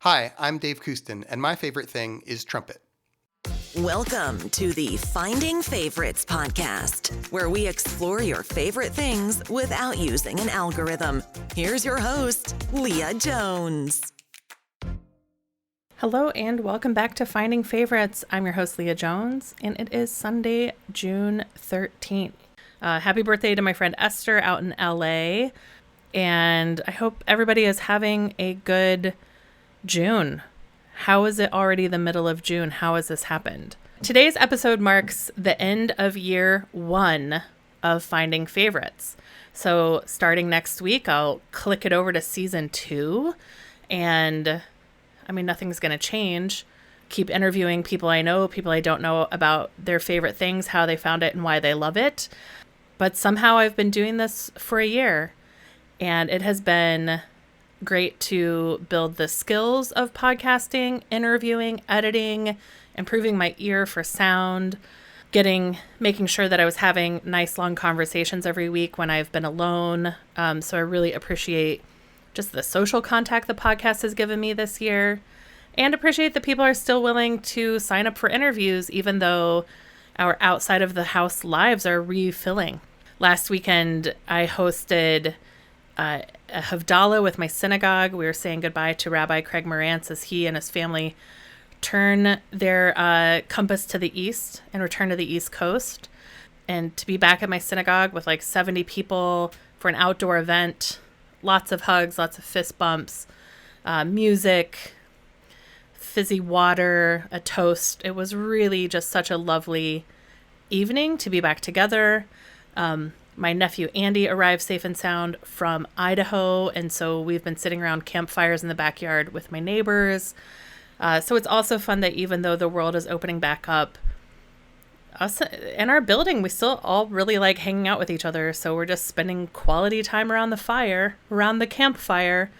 Hi, I'm Dave Coustan, and my favorite thing is trumpet. Welcome to the Finding Favorites podcast, where we explore your favorite things without using an algorithm. Here's your host, Leah Jones. Hello and welcome back to Finding Favorites. I'm your host, Leah Jones, and it is Sunday, June 13th. Happy birthday to my friend Esther out in LA, and I hope everybody is having a good June. How is it already the middle of June? How has this happened? Today's episode marks the end of year 1 of Finding Favorites. So starting next week, I'll click it over to season 2, and nothing's going to change. Keep interviewing people I know, people I don't know about their favorite things, how they found it and why they love it. But somehow I've been doing this for a year, and it has been great to build the skills of podcasting, interviewing, editing, improving my ear for sound, making sure that I was having nice long conversations every week when I've been alone. So I really appreciate just the social contact the podcast has given me this year, and appreciate that people are still willing to sign up for interviews, even though our outside of the house lives are refilling. Last weekend, I hosted a Havdalah with my synagogue. We were saying goodbye to Rabbi Craig Morantz as he and his family turn their compass to the east and return to the East Coast. And to be back at my synagogue with like 70 people for an outdoor event, lots of hugs, lots of fist bumps, music, fizzy water, a toast. It was really just such a lovely evening to be back together. My nephew Andy arrived safe and sound from Idaho, and so we've been sitting around campfires in the backyard with my neighbors. So it's also fun that even though the world is opening back up, us in our building, we still all really like hanging out with each other. So we're just spending quality time around the campfire.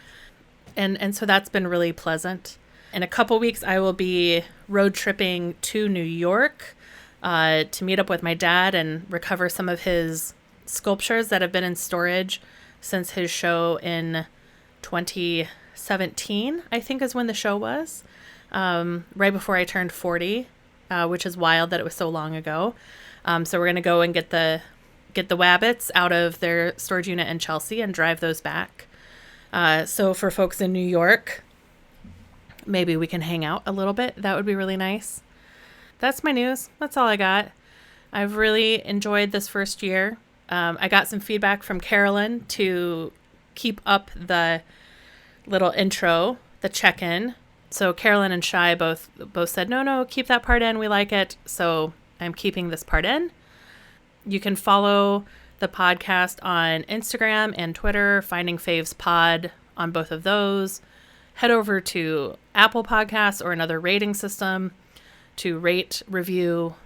And so that's been really pleasant. In a couple weeks, I will be road tripping to New York to meet up with my dad and recover some of his sculptures that have been in storage since his show in 2017, I think is when the show was, right before I turned 40, which is wild that it was so long ago. So we're going to go and get the Wabbits out of their storage unit in Chelsea and drive those back. So for folks in New York, maybe we can hang out a little bit. That would be really nice. That's my news. That's all I got. I've really enjoyed this first year. I got some feedback from Carolyn to keep up the little intro, the check-in. So Carolyn and Shai both said, no, keep that part in. We like it. So I'm keeping this part in. You can follow the podcast on Instagram and Twitter, Finding Faves Pod on both of those. Head over to Apple Podcasts or another rating system to rate, review,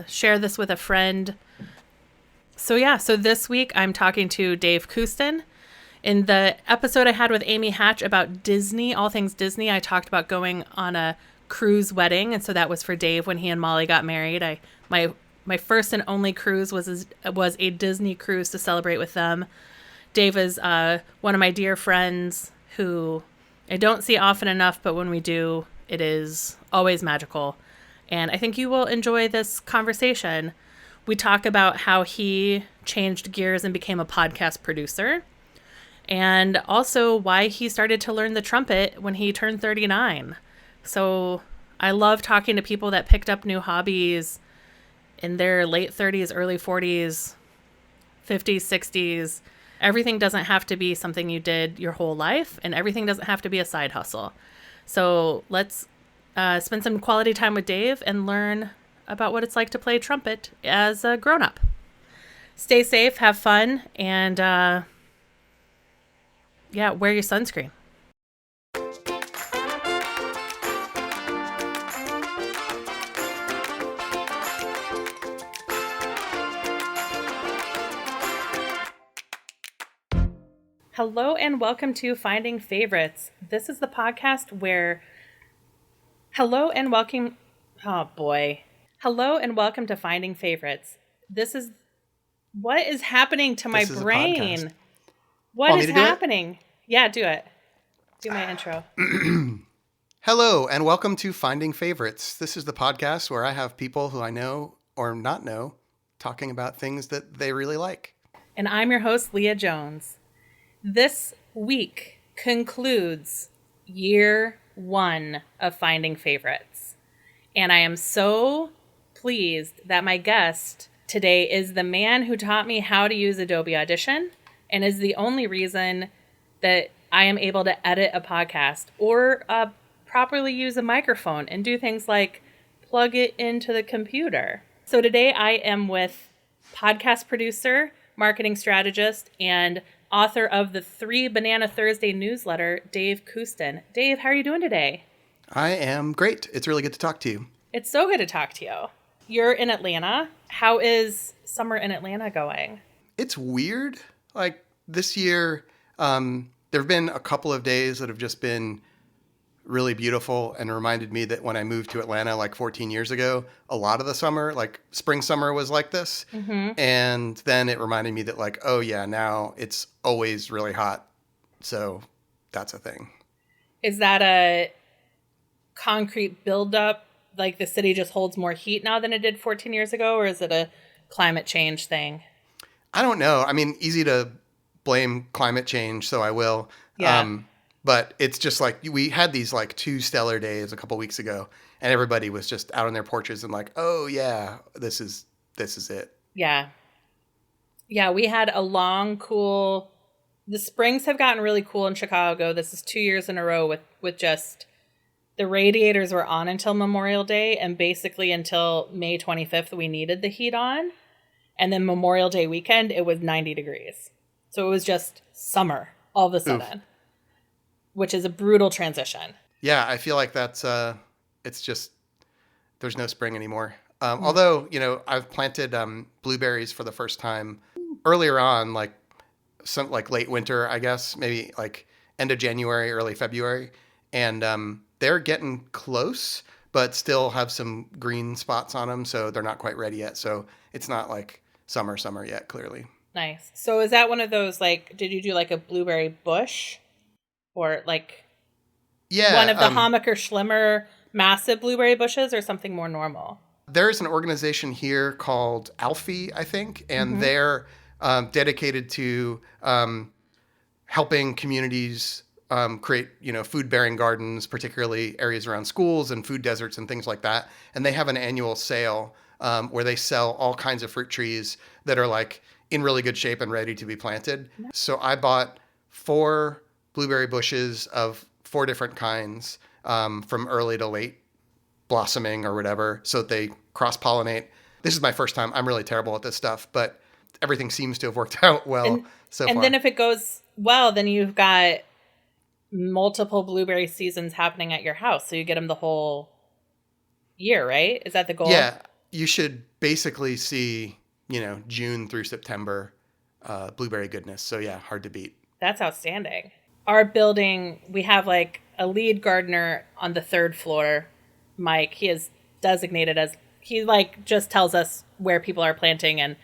share this with a friend. So this week I'm talking to Dave Coustan. In the episode I had with Amy Hatch about Disney, all things Disney, I talked about going on a cruise wedding, and so that was for Dave when he and Molly got married. My first and only cruise was a Disney cruise to celebrate with them. Dave is one of my dear friends who I don't see often enough, but when we do, it is always magical. And I think you will enjoy this conversation. We talk about how he changed gears and became a podcast producer, and also why he started to learn the trumpet when he turned 39. So I love talking to people that picked up new hobbies in their late 30s, early 40s, 50s, 60s. Everything doesn't have to be something you did your whole life, and everything doesn't have to be a side hustle. So let's spend some quality time with Dave and learn about what it's like to play trumpet as a grown-up. Stay safe, have fun, and wear your sunscreen. Hello and welcome to Finding Favorites. This is the podcast where Hello and welcome to Finding Favorites. This is what is happening to my brain? What is happening? Yeah, do it. Do my intro. Hello, and welcome to Finding Favorites. This is the podcast where I have people who I know or not know talking about things that they really like. And I'm your host, Leah Jones. This week concludes year 1 of Finding Favorites. And I am so pleased that my guest today is the man who taught me how to use Adobe Audition and is the only reason that I am able to edit a podcast or properly use a microphone and do things like plug it into the computer. So today I am with podcast producer, marketing strategist, and author of the 3 Banana Thursday newsletter, Dave Coustan. Dave, how are you doing today? I am great. It's really good to talk to you. It's so good to talk to you. You're in Atlanta. How is summer in Atlanta going? It's weird. Like this year, there have been a couple of days that have just been really beautiful and reminded me that when I moved to Atlanta like 14 years ago, a lot of the summer, like spring summer was like this. Mm-hmm. And then it reminded me that like, oh yeah, now it's always really hot. So that's a thing. Is that a concrete buildup? Like the city just holds more heat now than it did 14 years ago? Or is it a climate change thing? I don't know. I mean, easy to blame climate change, so I will. Yeah. But it's just like we had these like 2 stellar days a couple weeks ago, and everybody was just out on their porches and like, oh yeah, this is it. Yeah. Yeah, we had a long, cool. The springs have gotten really cool in Chicago. This is 2 years in a row with just the radiators were on until Memorial Day, and basically until May 25th, we needed the heat on. And then Memorial Day weekend, it was 90 degrees. So it was just summer all of a sudden. Oof. Which is a brutal transition. Yeah, I feel like that's, it's just, there's no spring anymore. Although, I've planted blueberries for the first time earlier on, like late winter, I guess, maybe like end of January, early February. And they're getting close, but still have some green spots on them. So they're not quite ready yet. So it's not like summer yet, clearly. Nice. So is that one of those, like, did you do like a blueberry bush? Or like one of the Hammacher Schlemmer massive blueberry bushes or something more normal? There's an organization here called Alfie, I think, and they're dedicated to helping communities create, food-bearing gardens, particularly areas around schools and food deserts and things like that. And they have an annual sale where they sell all kinds of fruit trees that are like in really good shape and ready to be planted. Nice. So I bought 4 blueberry bushes of 4 different kinds from early to late blossoming or whatever, so that they cross-pollinate. This is my first time. I'm really terrible at this stuff, but everything seems to have worked out well so far. And then if it goes well, then you've got multiple blueberry seasons happening at your house, so you get them the whole year, right? Is that the goal? Yeah, you should basically see, June through September blueberry goodness. So yeah, hard to beat. That's outstanding. Our building, we have like a lead gardener on the 3rd floor, Mike. He is designated as, he like just tells us where people are planting, and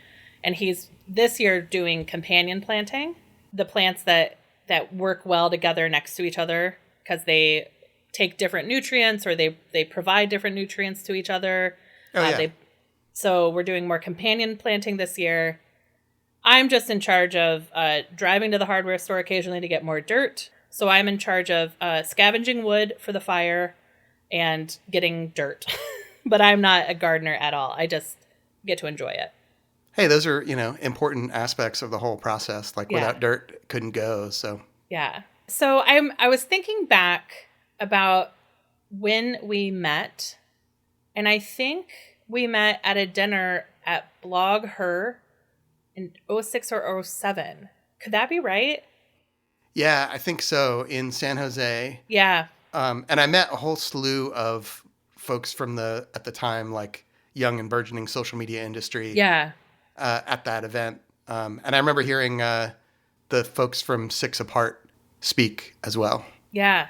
he's this year doing companion planting, the plants that work well together next to each other because they take different nutrients or they provide different nutrients to each other. So we're doing more companion planting this year. I'm just in charge of driving to the hardware store occasionally to get more dirt. So I'm in charge of scavenging wood for the fire and getting dirt. But I'm not a gardener at all. I just get to enjoy it. Hey, those are, important aspects of the whole process. Like without dirt, it couldn't go. So yeah. So I was thinking back about when we met, and I think we met at a dinner at Blog Her in 06 or 07. Could that be right? Yeah, I think so, in San Jose. Yeah. And I met a whole slew of folks from at the time, like young and burgeoning social media industry. Yeah. At that event. And I remember hearing the folks from 6 Apart speak as well. Yeah.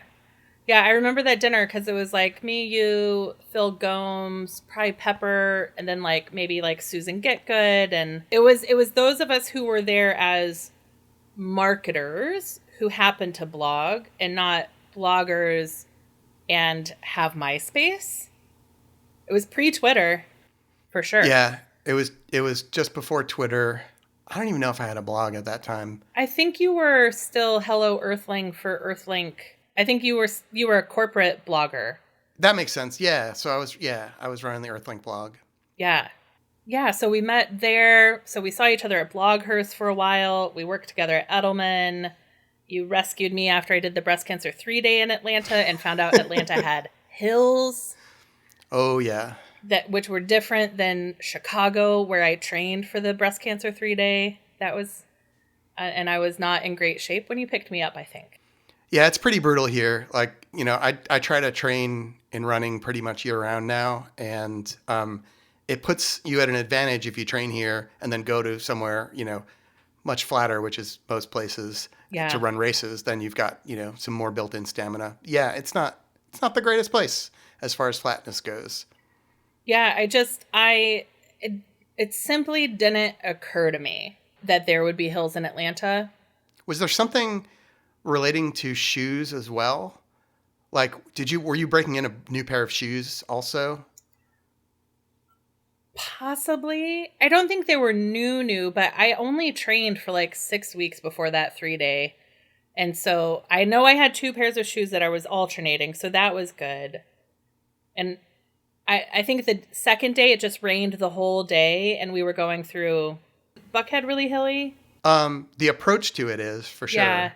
Yeah, I remember that dinner because it was like me, you, Phil Gomes, probably Pepper, and then like maybe like Susan Getgood. And it was those of us who were there as marketers who happened to blog and not bloggers and have MySpace. It was pre-Twitter, for sure. Yeah, it was just before Twitter. I don't even know if I had a blog at that time. I think you were still Hello Earthling for Earthlink. I think you were a corporate blogger. That makes sense. Yeah. So I was running the Earthlink blog. Yeah. Yeah, so we met there. So we saw each other at Bloghurst for a while. We worked together at Edelman. You rescued me after I did the breast cancer 3-day in Atlanta and found out Atlanta had hills. Oh, yeah. Which were different than Chicago, where I trained for the breast cancer 3-day. That was, and I was not in great shape when you picked me up, I think. Yeah, it's pretty brutal here. Like, I try to train in running pretty much year round now. And it puts you at an advantage if you train here and then go to somewhere, much flatter, which is most places, to run races. Then you've got, some more built-in stamina. Yeah, it's not the greatest place as far as flatness goes. Yeah, it simply didn't occur to me that there would be hills in Atlanta. Was there something relating to shoes as well? Like, were you breaking in a new pair of shoes also? Possibly. I don't think they were new, but I only trained for like 6 weeks before that 3-day. And so I know I had 2 pairs of shoes that I was alternating, so that was good. And I think the second day it just rained the whole day and we were going through Buckhead really hilly. The approach to it is, for sure. Yeah.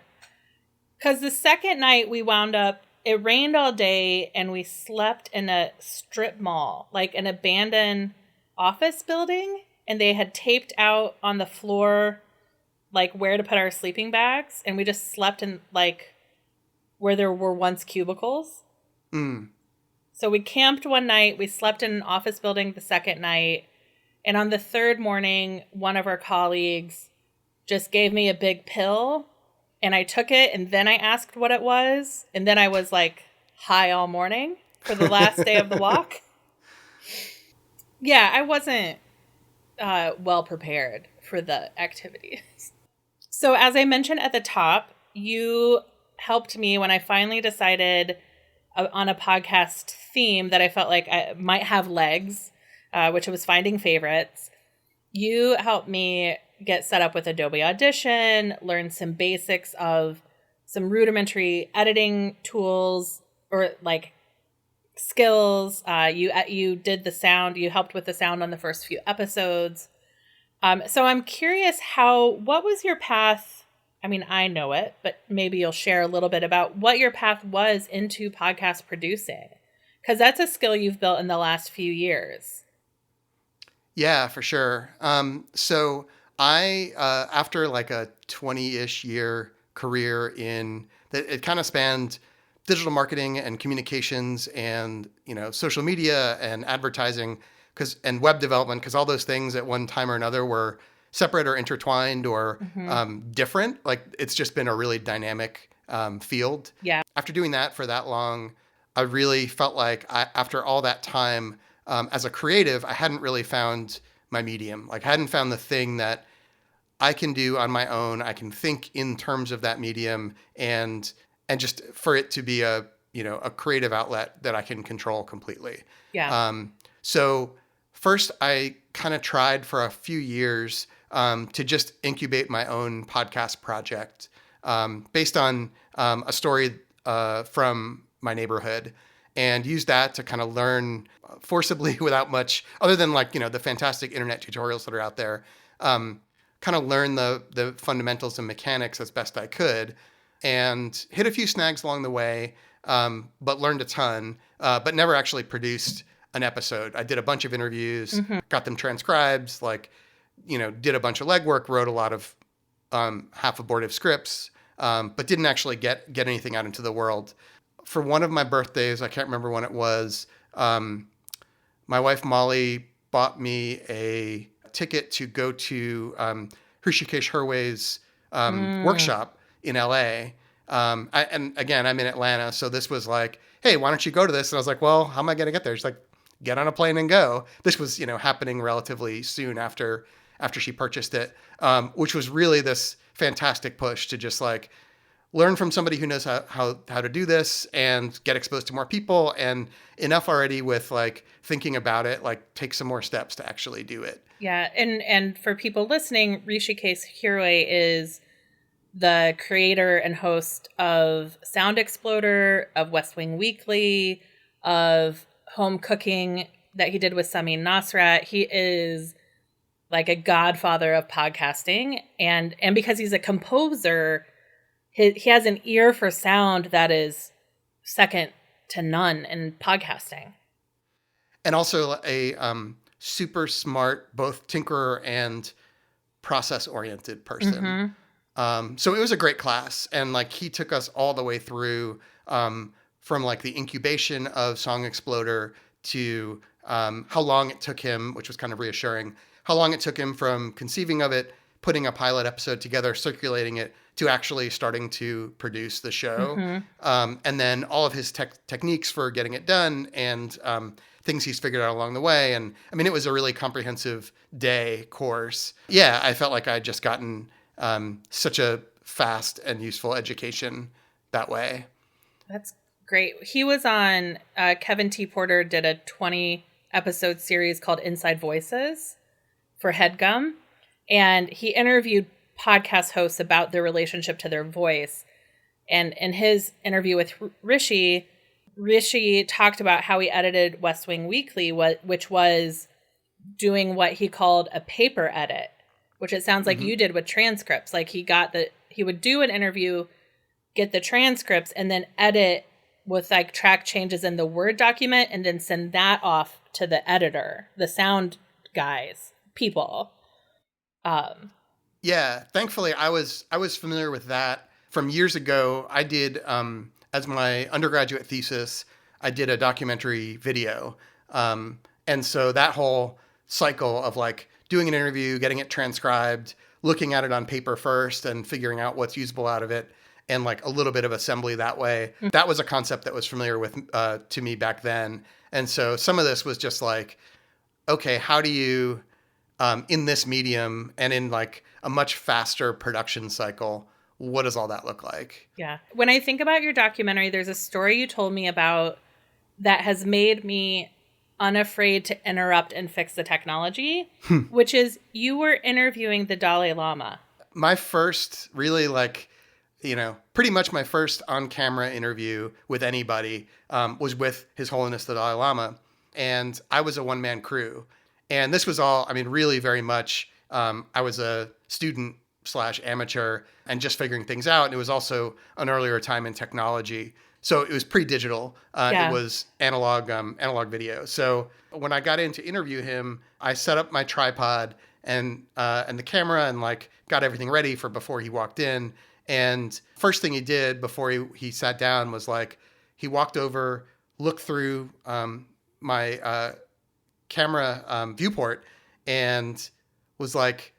Because the second night we wound up, it rained all day and we slept in a strip mall, like an abandoned office building, and they had taped out on the floor like where to put our sleeping bags, and we just slept in like where there were once cubicles. So we camped one night, we slept in an office building the second night, and on the third morning one of our colleagues just gave me a big pill, and I took it, and then I asked what it was, and then I was like high all morning for the last day of the walk. Yeah, I wasn't well prepared for the activities. So as I mentioned at the top, you helped me when I finally decided on a podcast theme that I felt like I might have legs, which was finding favorites. You helped me get set up with Adobe Audition, learn some basics of some rudimentary editing tools or like skills. You did the sound. You helped with the sound on the first few episodes. So I'm curious what was your path? I mean, I know it, but maybe you'll share a little bit about what your path was into podcast producing, because that's a skill you've built in the last few years. Yeah, for sure. So I, after like a 20-ish year career it kind of spanned digital marketing and communications and, social media and advertising and web development, because all those things at one time or another were separate or intertwined or different. Like, it's just been a really dynamic field. Yeah. After doing that for that long, I really felt like after all that time as a creative, I hadn't really found my medium. Like, I hadn't found the thing that I can do on my own. I can think in terms of that medium and just for it to be a creative outlet that I can control completely. Yeah. So first I kind of tried for a few years to just incubate my own podcast project based on a story from my neighborhood, and use that to kind of learn forcibly without much other than the fantastic internet tutorials that are out there, kind of learn the fundamentals and mechanics as best I could, and hit a few snags along the way, but learned a ton, but never actually produced an episode. I did a bunch of interviews, got them transcribed, did a bunch of legwork, wrote a lot of half abortive scripts, but didn't actually get anything out into the world. For one of my birthdays, I can't remember when it was, my wife Molly bought me a ticket to go to Hrishikesh Hirway's workshop in LA. And again, I'm in Atlanta, so this was like, hey, why don't you go to this? And I was like, well, how am I going to get there? She's like, get on a plane and go. This was, happening relatively soon after she purchased it, which was really this fantastic push to just learn from somebody who knows how to do this and get exposed to more people, and enough already with like thinking about it, like take some more steps to actually do it. Yeah. And for people listening, Rishikesh Hirway is the creator and host of Sound Exploder, of West Wing Weekly, of Home Cooking that he did with Samin Nosrat. He is like a godfather of podcasting. And because he's a composer, he has an ear for sound that is second to none in podcasting. And also a super smart, both tinkerer and process-oriented person. So it was a great class. And like he took us all the way through from like the incubation of Song Exploder to how long it took him, which was kind of reassuring, how long it took him from conceiving of it, putting a pilot episode together, circulating it, to actually starting to produce the show. And then all of his techniques for getting it done, and things he's figured out along the way. And I mean, it was a really comprehensive day course. Yeah, I felt like I had just gotten such a fast and useful education that way. That's great. He was on, Kevin T. Porter did a 20 episode series called Inside Voices for HeadGum. And he interviewed podcast hosts about their relationship to their voice. And in his interview with Rishi talked about how he edited West Wing Weekly, which was doing what he called a paper edit, which it sounds like you did with transcripts. Like he would do an interview, get the transcripts, and then edit with like track changes in the Word document, and then send that off to the editor, the sound guys, people. Yeah, thankfully I was familiar with that from years ago. I did, as my undergraduate thesis, I did a documentary video. And so that whole cycle of like doing an interview, getting it transcribed, looking at it on paper first and figuring out what's usable out of it, and like a little bit of assembly that way. That was a concept that was familiar with to me back then. And so some of this was just like, okay, how do you, in this medium and in like a much faster production cycle, what does all that look like? Yeah. When I think about your documentary, there's a story you told me about that has made me unafraid to interrupt and fix the technology, which is you were interviewing the Dalai Lama. My first really like, pretty much my first on-camera interview with anybody was with His Holiness the Dalai Lama. And I was a one-man crew. And this was all, I mean, really very much, I was a student / amateur and just figuring things out. And it was also an earlier time in technology. So it was pre-digital. It was analog video. So when I got in to interview him, I set up my tripod and the camera and like got everything ready for before he walked in. And first thing he did before he sat down was like, he walked over, looked through my camera viewport, and was like,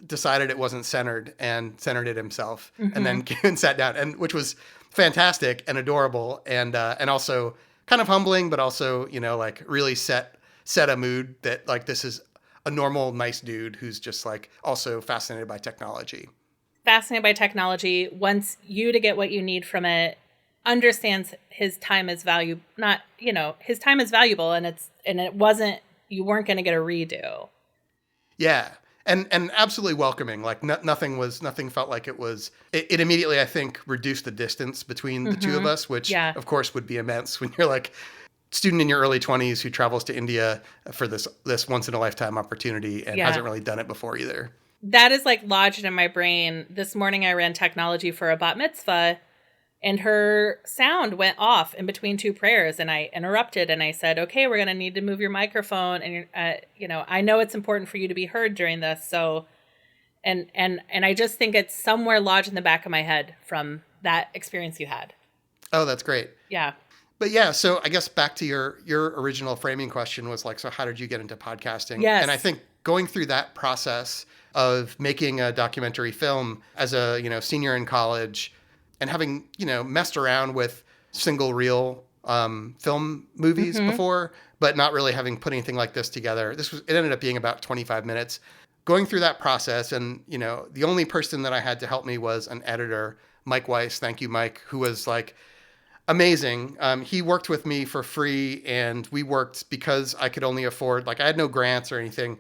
decided it wasn't centered and centered it himself, and then came and sat down, and which was fantastic and adorable, and also kind of humbling, but also like really set a mood that like this is a normal nice dude who's just like also fascinated by technology. Wants you to get what you need from it, understands his time is his time is valuable, and you weren't going to get a redo. Yeah. And absolutely welcoming. Like nothing felt like it was, it immediately, I think, reduced the distance between the two of us, which of course would be immense when you're like student in your early 20s who travels to India for this once in a lifetime opportunity and hasn't really done it before either. That is like lodged in my brain. This morning I ran technology for a bat mitzvah, and her sound went off in between two prayers, and I interrupted and I said, okay, we're going to need to move your microphone. And, I know it's important for you to be heard during this. So, and I just think it's somewhere lodged in the back of my head from that experience you had. Oh, that's great. Yeah. But yeah, so I guess back to your original framing question was like, so how did you get into podcasting? Yes. And I think going through that process of making a documentary film as a, senior in college, and having, messed around with single reel film movies before, but not really having put anything like this together. It ended up being about 25 minutes. Going through that process, and, the only person that I had to help me was an editor Mike Weiss, thank you, Mike, who was like amazing. He worked with me for free, and we worked because I could only afford, like I had no grants or anything.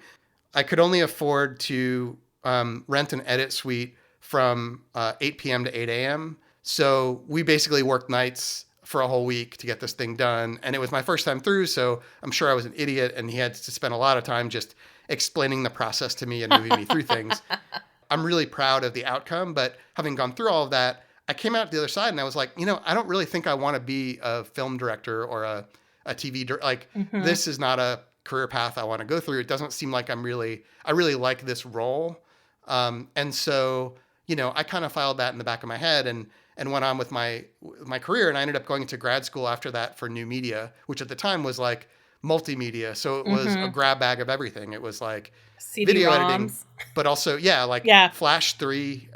I could only afford to rent an edit suite from 8 p.m. to 8 a.m. So we basically worked nights for a whole week to get this thing done. And it was my first time through, so I'm sure I was an idiot, and he had to spend a lot of time just explaining the process to me and moving me through things. I'm really proud of the outcome, but having gone through all of that, I came out the other side and I was like, I don't really think I want to be a film director or a TV director. Like, this is not a career path I want to go through. It doesn't seem like I really like this role. And so, I kind of filed that in the back of my head and went on with my career. And I ended up going to grad school after that for new media, which at the time was like multimedia. So it was a grab bag of everything. It was like video editing, but also, Flash 3,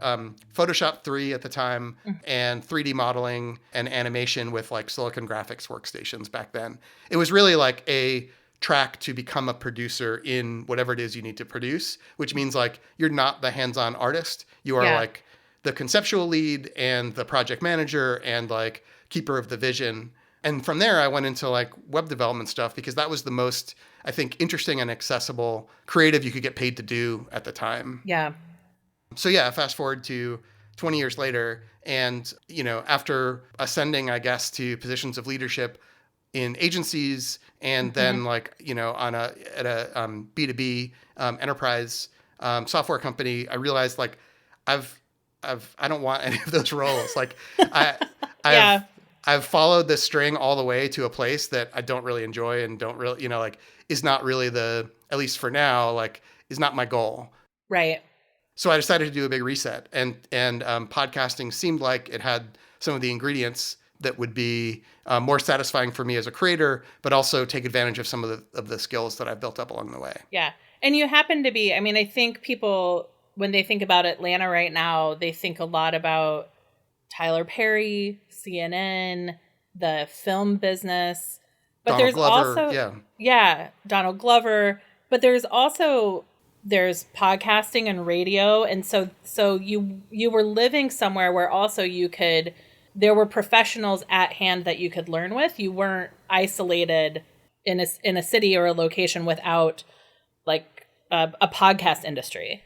Photoshop 3 at the time, and 3D modeling and animation with like Silicon Graphics workstations back then. It was really like a track to become a producer in whatever it is you need to produce, which means like you're not the hands-on artist. You are like the conceptual lead and the project manager and like keeper of the vision. And from there, I went into like web development stuff because that was the most, I think, interesting and accessible creative you could get paid to do at the time. Yeah. So fast forward to 20 years later. And, after ascending, I guess, to positions of leadership in agencies and then like, at a B2B enterprise software company, I realized like I don't want any of those roles. Like I've followed this string all the way to a place that I don't really enjoy and don't really, is not really at least for now, like is not my goal. Right. So I decided to do a big reset and podcasting seemed like it had some of the ingredients that would be more satisfying for me as a creator, but also take advantage of some of the skills that I've built up along the way. Yeah. And you happen to be, I think people, when they think about Atlanta right now, they think a lot about Tyler Perry, CNN, the film business, but Donald there's Glover, also, Donald Glover, but there's podcasting and radio. And so you were living somewhere where also there were professionals at hand that you could learn with. You weren't isolated in a city or a location without like a podcast industry.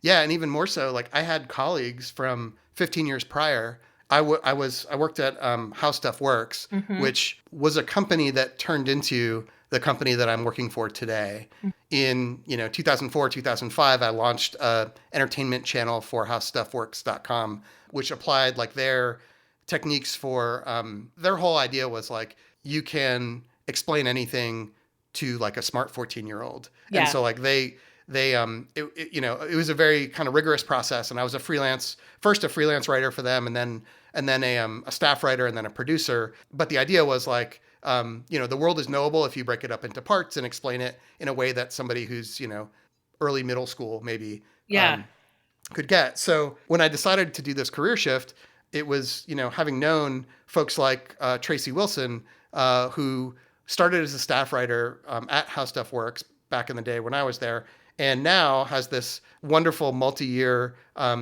Yeah. And even more so, like I had colleagues from 15 years prior. I worked at How Stuff Works, which was a company that turned into the company that I'm working for today. In 2004, 2005, I launched an entertainment channel for HowStuffWorks.com, which applied like their techniques for their whole idea was like you can explain anything to like a smart 14-year-old. And so like it was a very kind of rigorous process, and I was first a freelance writer for them, and then a staff writer, and then a producer. But the idea was like, the world is knowable if you break it up into parts and explain it in a way that somebody who's early middle school maybe could get. So when I decided to do this career shift, it was having known folks like Tracy Wilson, who started as a staff writer at How Stuff Works back in the day when I was there, and now has this wonderful multi-year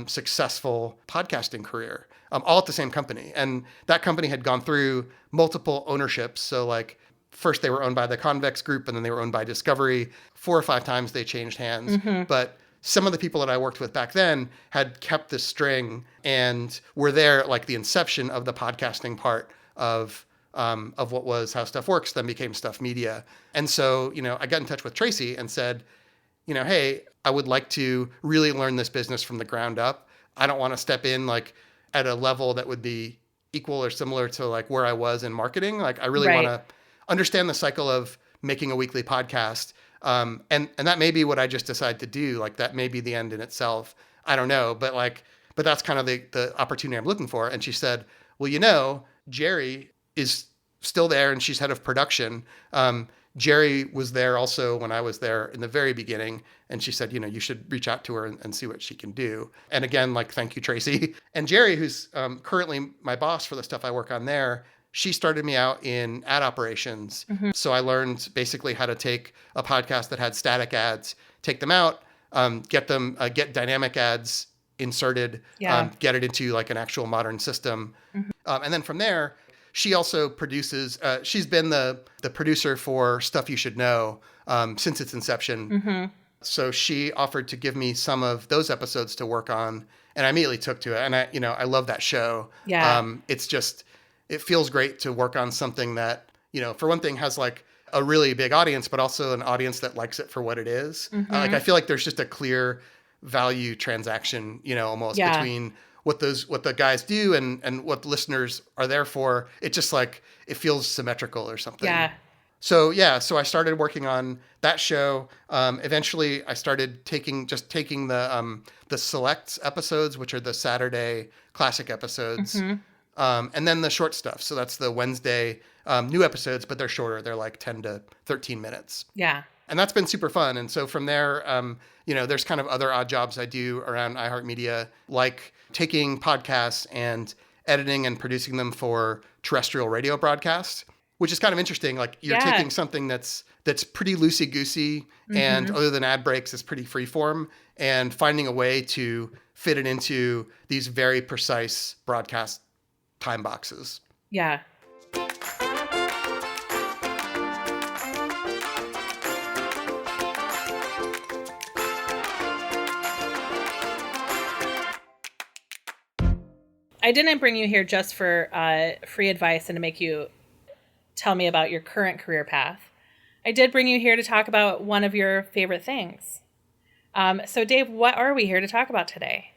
successful podcasting career, all at the same company. And that company had gone through multiple ownerships. So like first they were owned by the Convex Group, and then they were owned by Discovery. 4 or 5 times they changed hands. But some of the people that I worked with back then had kept this string and were there at like the inception of the podcasting part of what was How Stuff Works, then became Stuff Media. And so, I got in touch with Tracy and said, hey, I would like to really learn this business from the ground up. I don't want to step in like at a level that would be equal or similar to like where I was in marketing. Like I really want to understand the cycle of making a weekly podcast. And that may be what I just decide to do. Like that may be the end in itself. I don't know. But that's kind of the opportunity I'm looking for. And she said, well, Jerry is still there and she's head of production. Jerry was there also when I was there in the very beginning. And she said, you should reach out to her and see what she can do. And again, like, thank you, Tracy. And Jerry, who's currently my boss for the stuff I work on there, she started me out in ad operations. So I learned basically how to take a podcast that had static ads, take them out, get dynamic ads inserted, Yeah. get it into like an actual modern system. And then from there, she also produces, she's been the producer for Stuff You Should Know since its inception. So she offered to give me some of those episodes to work on, and I immediately took to it. And I love that show. Yeah. It's just, it feels great to work on something that, for one thing, has like a really big audience, but also an audience that likes it for what it is. Like, I feel like there's just a clear value transaction, almost Yeah. between what the guys do and what the listeners are there for. It just like, it feels symmetrical or something. Yeah. So I started working on that show. Eventually, I started taking the select episodes, which are the Saturday classic episodes, and then the short stuff. So that's the Wednesday new episodes, but they're shorter. They're like 10 to 13 minutes. Yeah. And that's been super fun. And so from there, there's kind of other odd jobs I do around iHeartMedia, like taking podcasts and editing and producing them for terrestrial radio broadcasts, which is kind of interesting. Like, you're taking something that's pretty loosey-goosey, and other than ad breaks, it's pretty freeform, and finding a way to fit it into these very precise broadcast time boxes. Yeah. I didn't bring you here just for free advice and to make you tell me about your current career path. I did bring you here to talk about one of your favorite things. So Dave, what are we here to talk about today?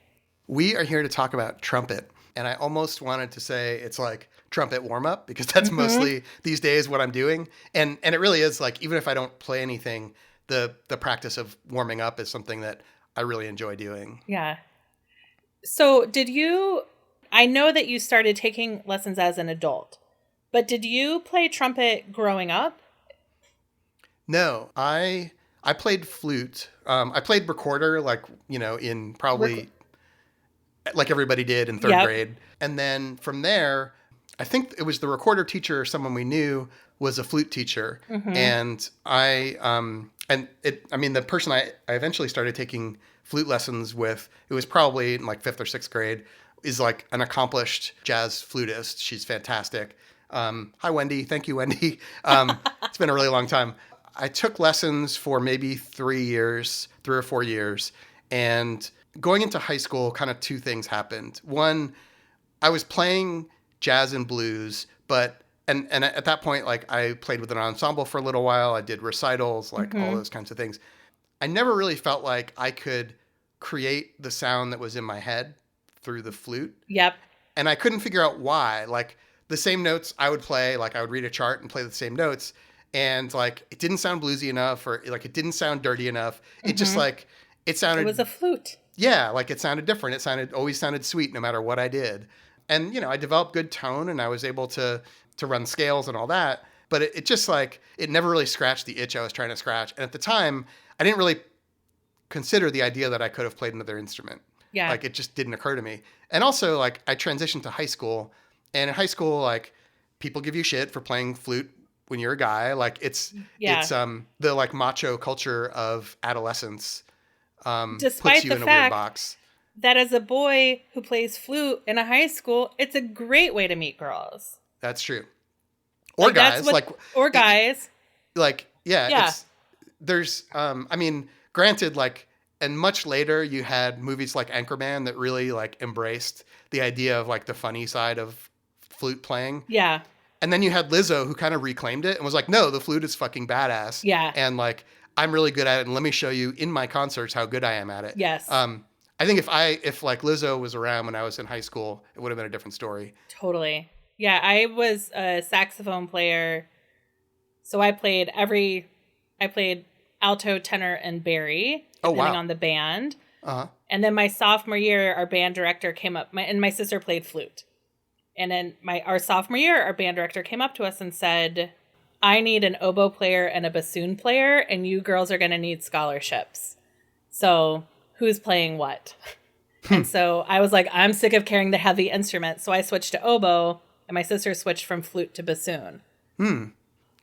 We are here to talk about trumpet. And I almost wanted to say it's like trumpet warm-up, because that's mostly these days what I'm doing. And it really is like, even if I don't play anything, the practice of warming up is something that I really enjoy doing. Yeah. So I know that you started taking lessons as an adult, but did you play trumpet growing up? No, I played flute. I played recorder, like, in probably like everybody did in third grade. And then from there, I think it was the recorder teacher or someone we knew was a flute teacher. And the person I eventually started taking flute lessons with, it was probably in like 5th or 6th grade, is like an accomplished jazz flutist. She's fantastic. Hi, Wendy. Thank you, Wendy. It's been a really long time. I took lessons for maybe 3 or 4 years. And going into high school, kind of two things happened. One, I was playing jazz and blues, and at that point, like, I played with an ensemble for a little while. I did recitals, like all those kinds of things. I never really felt like I could create the sound that was in my head through the flute. Yep. And I couldn't figure out why. Like, the same notes I would play, like I would read a chart and play the same notes, and like it didn't sound bluesy enough, or like it didn't sound dirty enough. It just like, it sounded, It was a flute. Yeah, like it sounded different. It always sounded sweet no matter what I did. And I developed good tone, and I was able to run scales and all that, but it just like, it never really scratched the itch I was trying to scratch. And at the time, I didn't really consider the idea that I could have played another instrument. Yeah. Like, it just didn't occur to me. And also, like, I transitioned to high school, and in high school, like, people give you shit for playing flute when you're a guy. Like, it's the like macho culture of adolescence Despite puts you the in a fact weird box. That as a boy who plays flute in a high school, it's a great way to meet girls. That's true. Or guys, guys. Yeah. There's, granted, like, and much later you had movies like Anchorman that really like embraced the idea of like the funny side of flute playing. Yeah. And then you had Lizzo, who kind of reclaimed it and was like, no, the flute is fucking badass. Yeah. And like, I'm really good at it, and let me show you in my concerts how good I am at it. Yes. I think if like Lizzo was around when I was in high school, it would have been a different story. Totally. Yeah, I was a saxophone player. So I played alto, tenor, and bari, depending on the band. Uh-huh. And then my sophomore year, our band director came up, and my sister played flute. And then our sophomore year, our band director came up to us and said, I need an oboe player and a bassoon player, and you girls are going to need scholarships. So who's playing what? And so I was like, I'm sick of carrying the heavy instruments. So I switched to oboe, and my sister switched from flute to bassoon.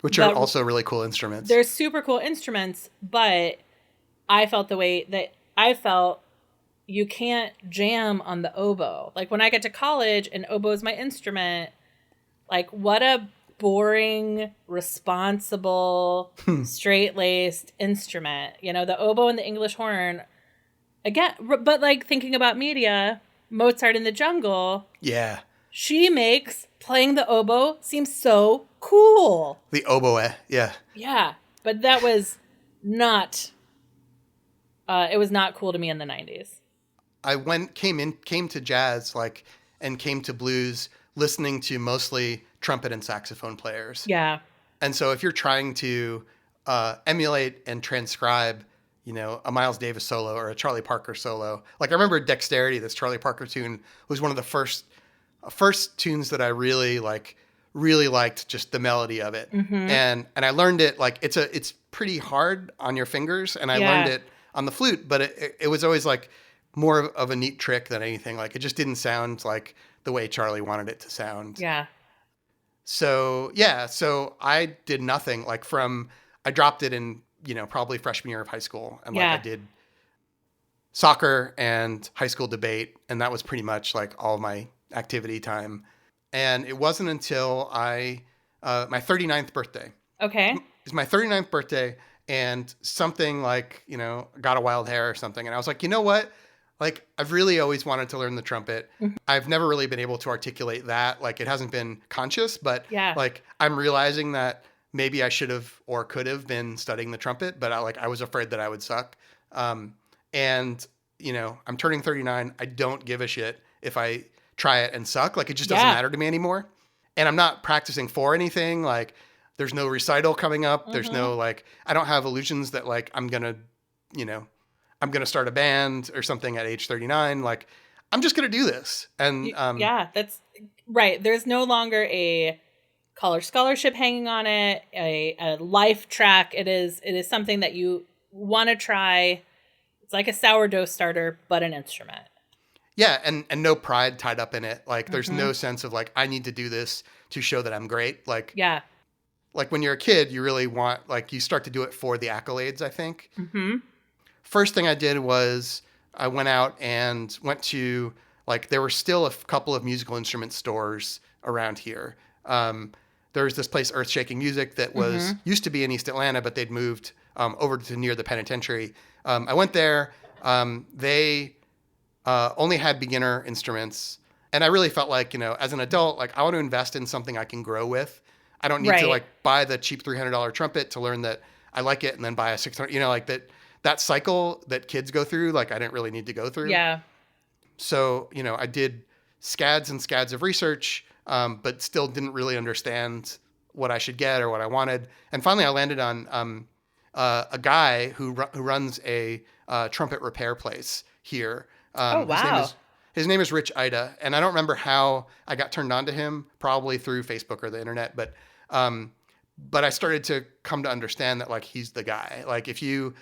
Which are also really cool instruments. They're super cool instruments, but I felt the way that I felt, you can't jam on the oboe. Like when I get to college and oboe is my instrument, like what a boring, responsible, straight-laced instrument. You know, the oboe and the English horn, again, but like thinking about media, Mozart in the Jungle, Yeah. she makes playing the oboe seem so cool. The oboe. Yeah. Yeah, but that was not, it was not cool to me in the 90s. I came to jazz, like, and came to blues listening to mostly trumpet and saxophone players. Yeah. And so if you're trying to emulate and transcribe, you know, a Miles Davis solo or a Charlie Parker solo, like I remember Dexterity, this Charlie Parker tune, was one of the first tunes that I really liked just the melody of it. Mm-hmm. And I learned it, like, it's pretty hard on your fingers, and I learned it on the flute, but it was always like more of a neat trick than anything. Like, it just didn't sound like the way Charlie wanted it to sound. Yeah. So I did nothing, like, I dropped it in, you know, probably freshman year of high school. And like I did soccer and high school debate. And that was pretty much like all of my activity time. And it wasn't until my 39th birthday. Okay. It's my 39th birthday, and something like, you know, got a wild hair or something. And I was like, you know what? Like, I've really always wanted to learn the trumpet. Mm-hmm. I've never really been able to articulate that. Like, it hasn't been conscious, but like, I'm realizing that maybe I should have or could have been studying the trumpet, but I was afraid that I would suck. And, you know, I'm turning 39. I don't give a shit if I try it and suck. Like, it just doesn't matter to me anymore. And I'm not practicing for anything. Like, there's no recital coming up. Mm-hmm. There's no, like, I don't have illusions that, like, I'm going to start a band or something at age 39. Like, I'm just going to do this. And that's right. There's no longer a college scholarship hanging on it, a life track. It is something that you want to try. It's like a sourdough starter, but an instrument. Yeah. And no pride tied up in it. Like, there's no sense of, like, I need to do this to show that I'm great. Like, like when you're a kid, you really want, like, you start to do it for the accolades, I think. Mm-hmm. First thing I did was I went out and went to, like, there were still a couple of musical instrument stores around here. There was this place, Earth Shaking Music, that was used to be in East Atlanta, but they'd moved over to near the penitentiary. I went there. They only had beginner instruments. And I really felt like, you know, as an adult, like, I want to invest in something I can grow with. I don't need to, like, buy the cheap $300 trumpet to learn that I like it and then buy a $600, you know, like that cycle that kids go through, like, I didn't really need to go through. Yeah. So, you know, I did scads and scads of research, but still didn't really understand what I should get or what I wanted. And finally I landed on a guy who runs a trumpet repair place here. Oh, wow. His name is Rich Ida. And I don't remember how I got turned on to him, probably through Facebook or the internet. But I started to come to understand that, like, he's the guy. Like, if you're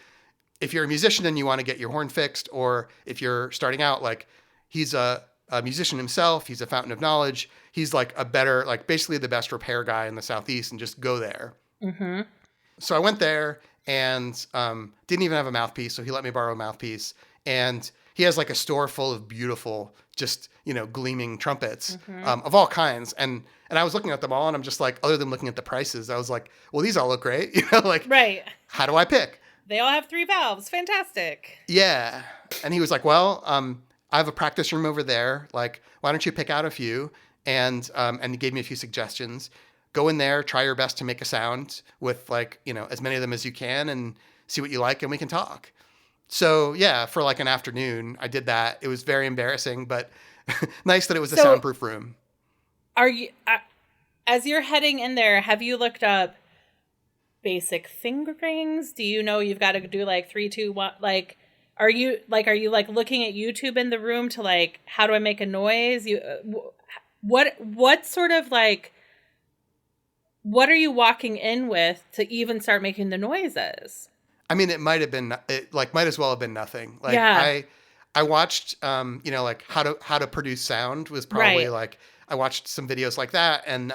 a musician and you want to get your horn fixed, or if you're starting out, like, he's a musician himself. He's a fountain of knowledge. He's like basically the best repair guy in the Southeast, and just go there. Mm-hmm. So I went there and didn't even have a mouthpiece. So he let me borrow a mouthpiece, and he has like a store full of beautiful, just, you know, gleaming trumpets of all kinds. And I was looking at them all, and I'm just like, other than looking at the prices, I was like, well, these all look great. You know, like, how do I pick? They all have 3 valves. Fantastic. Yeah. And he was like, well, I have a practice room over there. Like, why don't you pick out a few? And he gave me a few suggestions. Go in there, try your best to make a sound with, like, you know, as many of them as you can, and see what you like, and we can talk. So yeah, for like an afternoon, I did that. It was very embarrassing, but nice that it was a soundproof room. Are you, as you're heading in there, have you looked up basic fingerings? Do you know you've got to do like 3, 2, 1? Like, are you looking at YouTube in the room to, like, how do I make a noise? What sort of, like, what are you walking in with to even start making the noises? I mean, it might as well have been nothing. Like, I watched, you know, like how to produce sound was probably like, I watched some videos like that. And,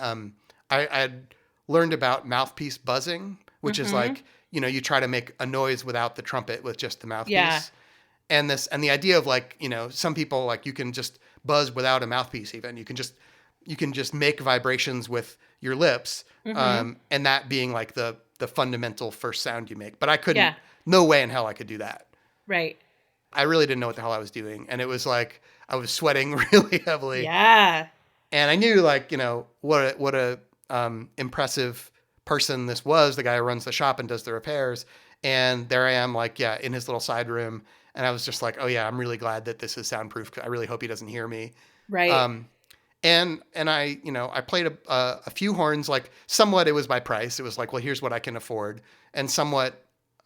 I'd learned about mouthpiece buzzing, which is like, you know, you try to make a noise without the trumpet with just the mouthpiece. Yeah. And the idea of like, some people like you can just buzz without a mouthpiece even. You can just make vibrations with your lips, and that being like the fundamental first sound you make. But I couldn't, Yeah. no way in hell I could do that. Right. I really didn't know what the hell I was doing. And it was like, I was sweating really heavily. Yeah. And I knew like, what a impressive person this was, the guy who runs the shop and does the repairs. And there I am like, yeah, in his little side room. And I was just like, oh yeah, I'm really glad that this is soundproof. I really hope he doesn't hear me. Right. And I played a few horns, like somewhat it was by price. It was like, well, here's what I can afford. And somewhat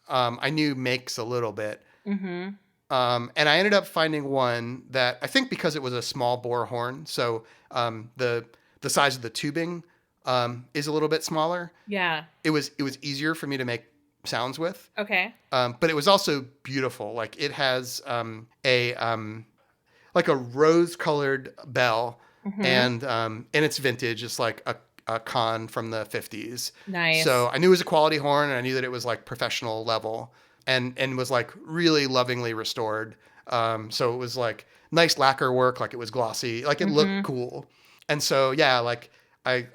I knew makes a little bit. Mm-hmm. And I ended up finding one that I think because it was a small bore horn, so the size of the tubing is a little bit smaller. Yeah. It was easier for me to make sounds with. Okay. But it was also beautiful. Like it has like a rose-colored bell, and it's vintage. It's like a con from the 50s. Nice. So I knew it was a quality horn, and I knew that it was like professional level. And was like really lovingly restored. So it was like nice lacquer work, like it was glossy, like it looked cool. And so, yeah, like I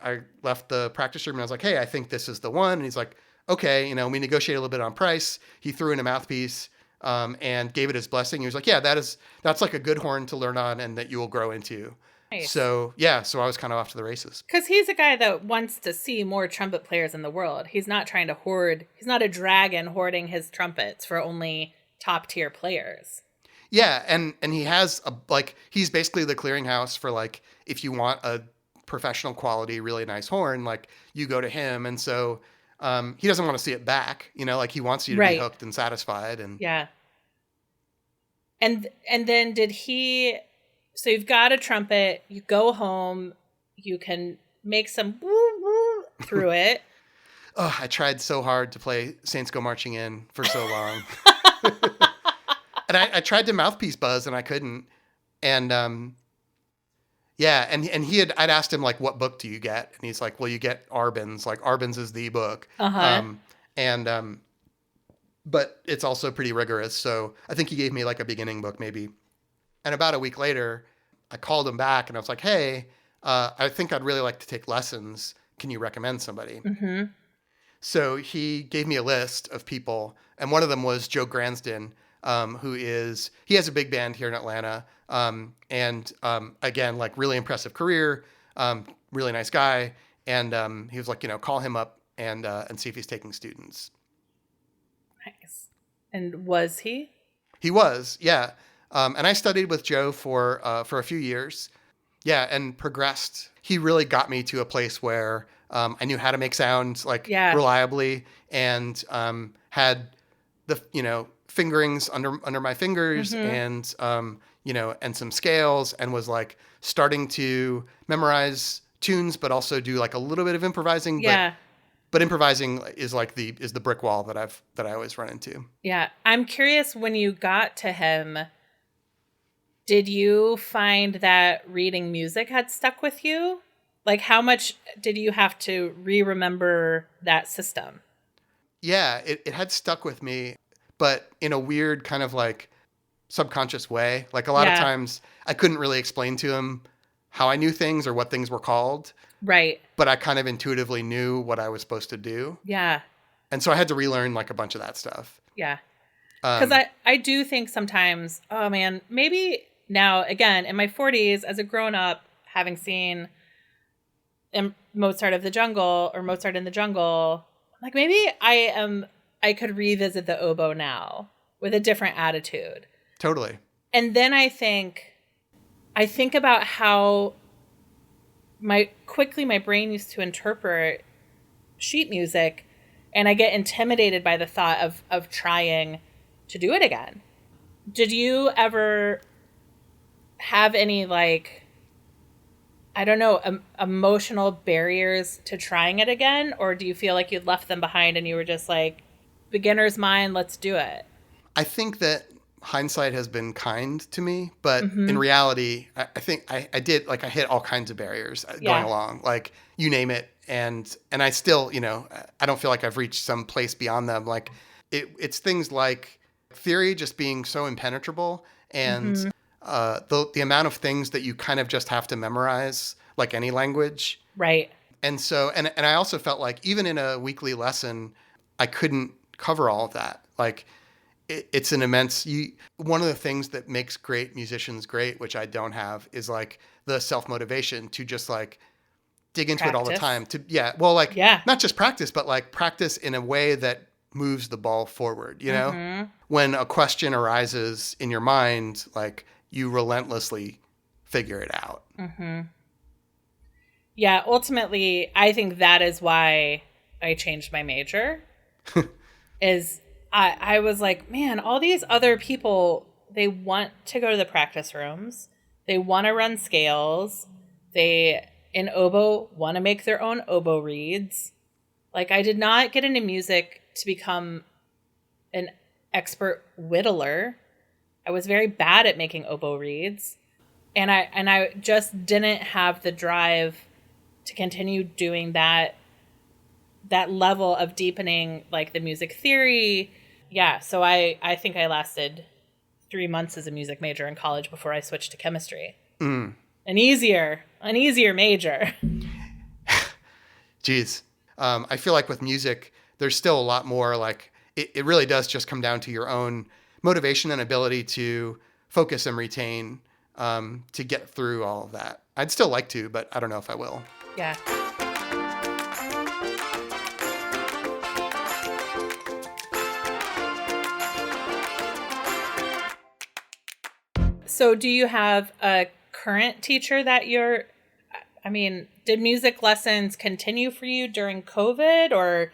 left the practice room and I was like, hey, I think this is the one. And he's like, okay, we negotiated a little bit on price. He threw in a mouthpiece and gave it his blessing. He was like, yeah, that's like a good horn to learn on and that you will grow into. Nice. So, yeah, so I was kind of off to the races. Because he's a guy that wants to see more trumpet players in the world. He's not trying to hoard. He's not a dragon hoarding his trumpets for only top tier players. Yeah, and he has he's basically the clearinghouse for like if you want a professional quality, really nice horn, like you go to him. And so he doesn't want to see it back, like he wants you to be hooked and satisfied. And yeah. And then did he? So you've got a trumpet. You go home. You can make some woo woo through it. Oh, I tried so hard to play Saints Go Marching In for so long. And I tried to mouthpiece buzz and I couldn't. And yeah, and I'd asked him like, what book do you get? And he's like, well, you get Arbin's. Like Arbin's is the book. But it's also pretty rigorous. So I think he gave me like a beginning book maybe. And about a week later, I called him back and I was like, hey, I think I'd really like to take lessons. Can you recommend somebody? Mm-hmm. So he gave me a list of people. And one of them was Joe Gransden, he has a big band here in Atlanta. Again, like really impressive career, really nice guy. And he was like, call him up and see if he's taking students. Nice. And was he? He was, yeah. And I studied with Joe for a few years. Yeah, and progressed. He really got me to a place where I knew how to make sounds reliably and had the fingerings under my fingers and and some scales and was like starting to memorize tunes, but also do like a little bit of improvising. Yeah. But improvising is like the brick wall that I always run into. Yeah, I'm curious when you got to him. Did you find that reading music had stuck with you? Like, how much did you have to remember that system? Yeah, it had stuck with me, but in a weird kind of like subconscious way. Like a lot of times I couldn't really explain to him how I knew things or what things were called. Right. But I kind of intuitively knew what I was supposed to do. Yeah. And so I had to relearn like a bunch of that stuff. Yeah. Because I do think sometimes, oh man, maybe now, again, in my 40s, as a grown-up, having seen Mozart in the Jungle, like maybe I could revisit the oboe now with a different attitude. Totally. And then I think about how my brain used to interpret sheet music, and I get intimidated by the thought of trying to do it again. Did you ever have any, like, I don't know, emotional barriers to trying it again? Or do you feel like you'd left them behind and you were just like, beginner's mind, let's do it? I think that hindsight has been kind to me, but in reality, I think I did, like, I hit all kinds of barriers going along, like you name it. And I still, I don't feel like I've reached some place beyond them. Like it's things like theory just being so impenetrable, and the amount of things that you kind of just have to memorize, like any language. Right. And so, and I also felt like even in a weekly lesson, I couldn't cover all of that. Like it's an immense, one of the things that makes great musicians great, which I don't have, is like the self-motivation to just like dig into it all the time. Not just practice, but like practice in a way that moves the ball forward, you know? When a question arises in your mind, like you relentlessly figure it out. Yeah, ultimately, I think that is why I changed my major. Is I was like, man, all these other people, they want to go to the practice rooms. They want to run scales. They, in oboe, want to make their own oboe reeds. Like, I did not get into music to become an expert whittler. I was very bad at making oboe reeds. And I just didn't have the drive to continue doing that level of deepening, like the music theory. Yeah, so I think I lasted 3 months as a music major in college before I switched to chemistry. An easier major. Jeez. I feel like with music, there's still a lot more, like it really does just come down to your own motivation and ability to focus and retain, to get through all of that. I'd still like to, but I don't know if I will. Yeah. So do you have a current teacher that did music lessons continue for you during COVID, or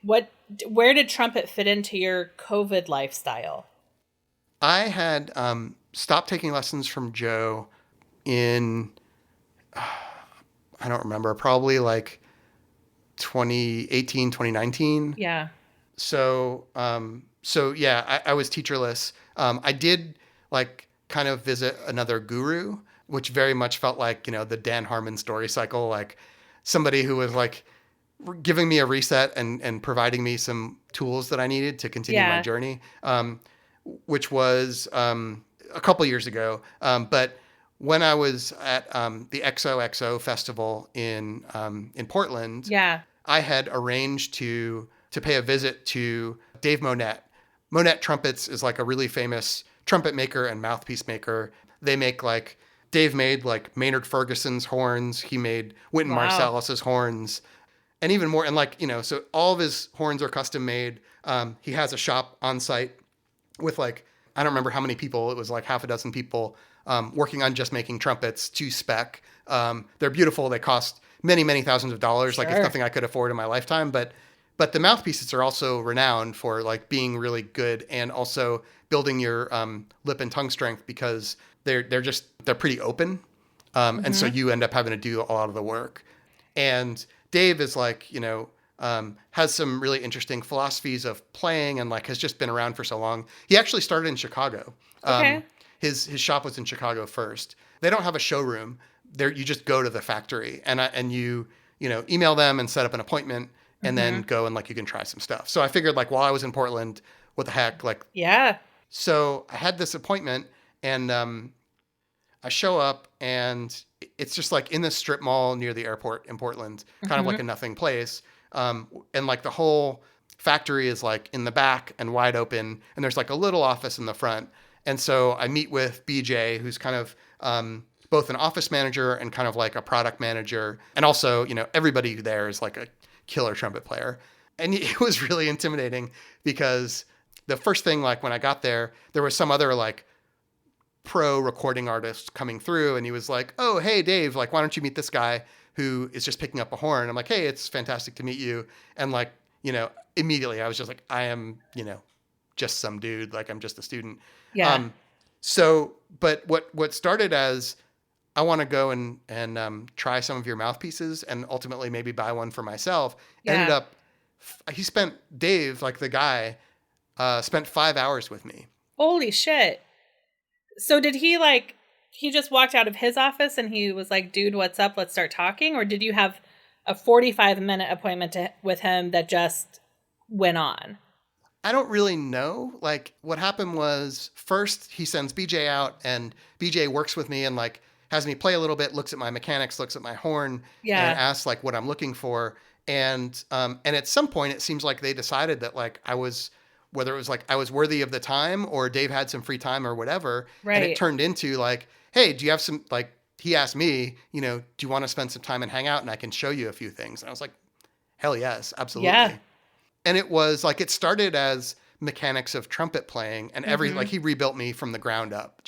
where did trumpet fit into your COVID lifestyle? I had stopped taking lessons from Joe in, I don't remember, probably like 2018, 2019. Yeah. So yeah, I was teacherless. I did like kind of visit another guru, which very much felt like, the Dan Harmon story cycle, like somebody who was like giving me a reset and providing me some tools that I needed to continue my journey, which was a couple years ago. But when I was at the XOXO festival in Portland, I had arranged to pay a visit to Dave Monette. Monette Trumpets is like a really famous trumpet maker and mouthpiece maker. They make like, Dave made like Maynard Ferguson's horns. He made Wynton Marsalis's horns, and even more. And like, so all of his horns are custom made. He has a shop on site with like, I don't remember how many people. It was like half a dozen people working on just making trumpets to spec. They're beautiful. They cost many, many thousands of dollars. Sure. Like it's nothing I could afford in my lifetime. But the mouthpieces are also renowned for like being really good and also building your lip and tongue strength, because they're pretty open. And so you end up having to do a lot of the work. And Dave is like, has some really interesting philosophies of playing and like has just been around for so long. He actually started in Chicago. Okay. His shop was in Chicago first. They don't have a showroom. You just go to the factory and you email them and set up an appointment and then go and like you can try some stuff. So I figured like while I was in Portland, what the heck, like So I had this appointment and I show up and it's just like in this strip mall near the airport in Portland, kind of like a nothing place. And like the whole factory is like in the back and wide open, and there's like a little office in the front. And so I meet with BJ, who's kind of both an office manager and kind of like a product manager. And also, everybody there is like a killer trumpet player. And it was really intimidating because the first thing, like when I got there, there was some other like pro recording artist coming through, and he was like, "Oh, hey, Dave, like, why don't you meet this guy who is just picking up a horn?" I'm like, "Hey, it's fantastic to meet you." And like, immediately I was just like, I am, just some dude, like I'm just a student. Yeah. So, but what started as I want to go and try some of your mouthpieces and ultimately maybe buy one for myself, ended up, Dave, like the guy, spent 5 hours with me. Holy shit. So did he just walked out of his office and he was like, "Dude, what's up? Let's start talking." Or did you have a 45-minute appointment with him that just went on? I don't really know. Like what happened was first he sends BJ out and BJ works with me and like has me play a little bit, looks at my mechanics, looks at my horn and Yeah. asks like what I'm looking for. And at some point it seems like they decided that like whether it was like I was worthy of the time or Dave had some free time or whatever. And it Right. turned into like, hey, do you have some like he asked me, do you want to spend some time and hang out and I can show you a few things? And I was like, hell yes, Yeah. absolutely. And it was like it started as mechanics of trumpet playing and like he rebuilt me from the ground up.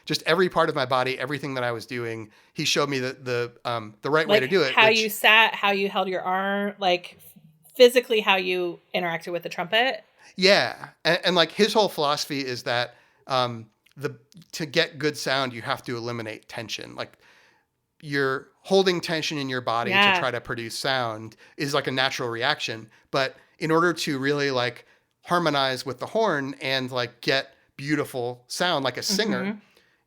Just every part of my body, everything that I was doing, he showed me the right way to Like do it. how you sat, how you held your arm, like physically how you interacted with the trumpet. Yeah. And like his whole philosophy is that to get good sound, you have to eliminate tension. Like you're holding tension in your body to try to produce sound is like a natural reaction. But in order to really like harmonize with the horn and like get beautiful sound like a singer,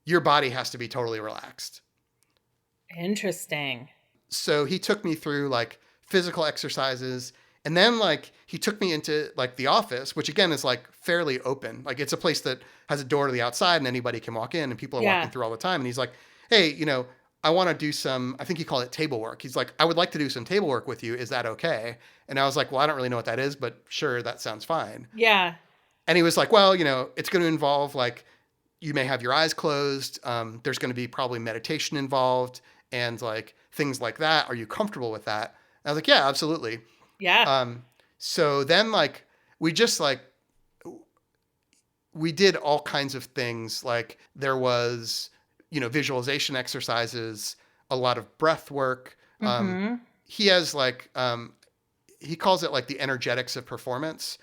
your body has to be totally relaxed. Interesting. So he took me through like physical exercises and then like he took me into like the office, which again is like fairly open. Like it's a place that has a door to the outside and anybody can walk in and people are walking through all the time. And he's like, hey, I want to do some, I think he called it table work. He's like, I would like to do some table work with you. Is that okay? And I was like, well, I don't really know what that is, but sure, that sounds fine. Yeah. And he was like, well, it's going to involve like, you may have your eyes closed. There's going to be probably meditation involved and like things like that. Are you comfortable with that? And I was like, yeah, absolutely. Yeah. So then like, we just like, we did all kinds of things. Like there was, visualization exercises, a lot of breath work. He has like, he calls it like the energetics of performance.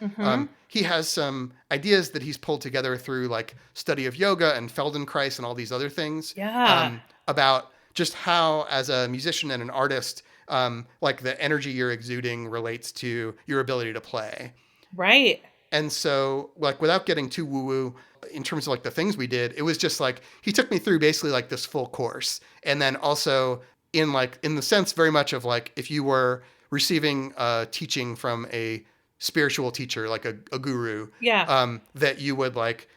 He has some ideas that he's pulled together through like study of yoga and Feldenkrais and all these other things. Yeah. About just how, as a musician and an artist, like the energy you're exuding relates to your ability to play. Right. And so, like, without getting too woo-woo in terms of like the things we did, it was just like he took me through basically like this full course, and then also in the sense very much of like if you were receiving teaching from a spiritual teacher, like a guru, that you would like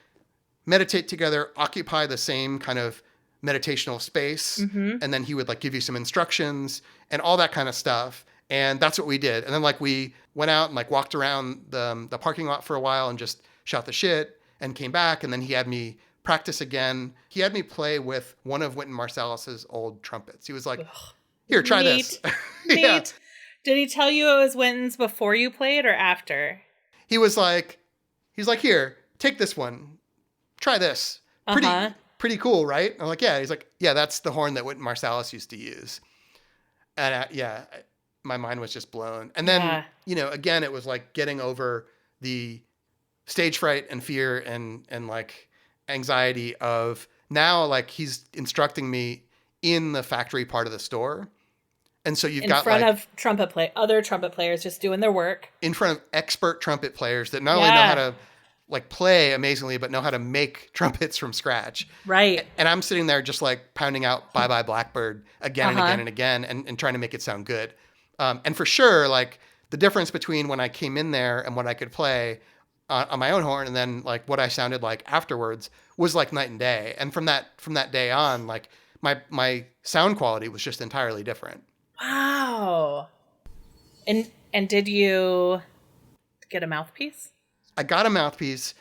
meditate together, occupy the same kind of meditational space, and then he would like give you some instructions and all that kind of stuff. And that's what we did. And then like we went out and like walked around the parking lot for a while and just shot the shit and came back. And then he had me practice again. He had me play with one of Wynton Marsalis's old trumpets. He was like, here, try this. Yeah. Did he tell you it was Wynton's before you played or after? He's like, here, take this one. Try this. Pretty cool, right? I'm like, yeah. He's like, yeah, that's the horn that Wynton Marsalis used to use. And my mind was just blown. And then, again, it was like getting over the stage fright and fear and like anxiety of now, like he's instructing me in the factory part of the store. And so you've got in front of other trumpet players just doing their work. In front of expert trumpet players that not only know how to like play amazingly, but know how to make trumpets from scratch. Right. And I'm sitting there just like pounding out Bye Bye Blackbird again and again and again and trying to make it sound good. And for sure, like the difference between when I came in there and what I could play on my own horn and then like what I sounded like afterwards was like night and day. And from that day on, like my sound quality was just entirely different. Wow. And did you get a mouthpiece? I got a mouthpiece.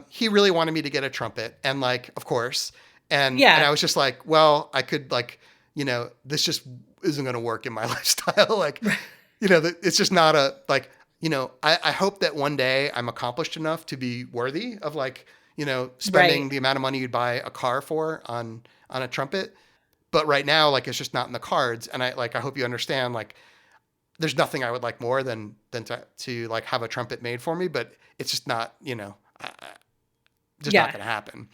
He really wanted me to get a trumpet and like, of course. And I was just like, well, I could like, this just isn't going to work in my lifestyle. Like, it's just not a, like, I hope that one day I'm accomplished enough to be worthy of like, spending the amount of money you'd buy a car for on a trumpet. But right now, like, it's just not in the cards. And I hope you understand, like, there's nothing I would like more than to like have a trumpet made for me, but it's just not, just not going to happen.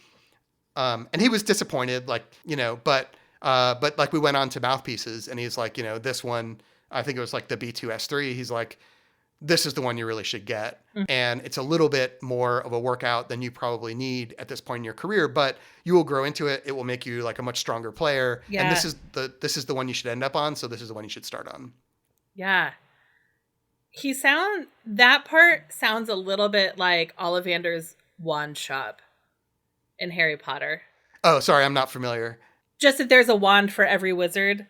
And he was disappointed, like, but like we went on to mouthpieces and he's like, this one, I think it was like the B2S3. He's like, this is the one you really should get. Mm-hmm. And it's a little bit more of a workout than you probably need at this point in your career, but you will grow into it. It will make you like a much stronger player. Yeah. And this is the one you should end up on. So this is the one you should start on. Yeah. That part sounds a little bit like Ollivander's wand shop in Harry Potter. Oh, sorry, I'm not familiar. Just that there's a wand for every wizard,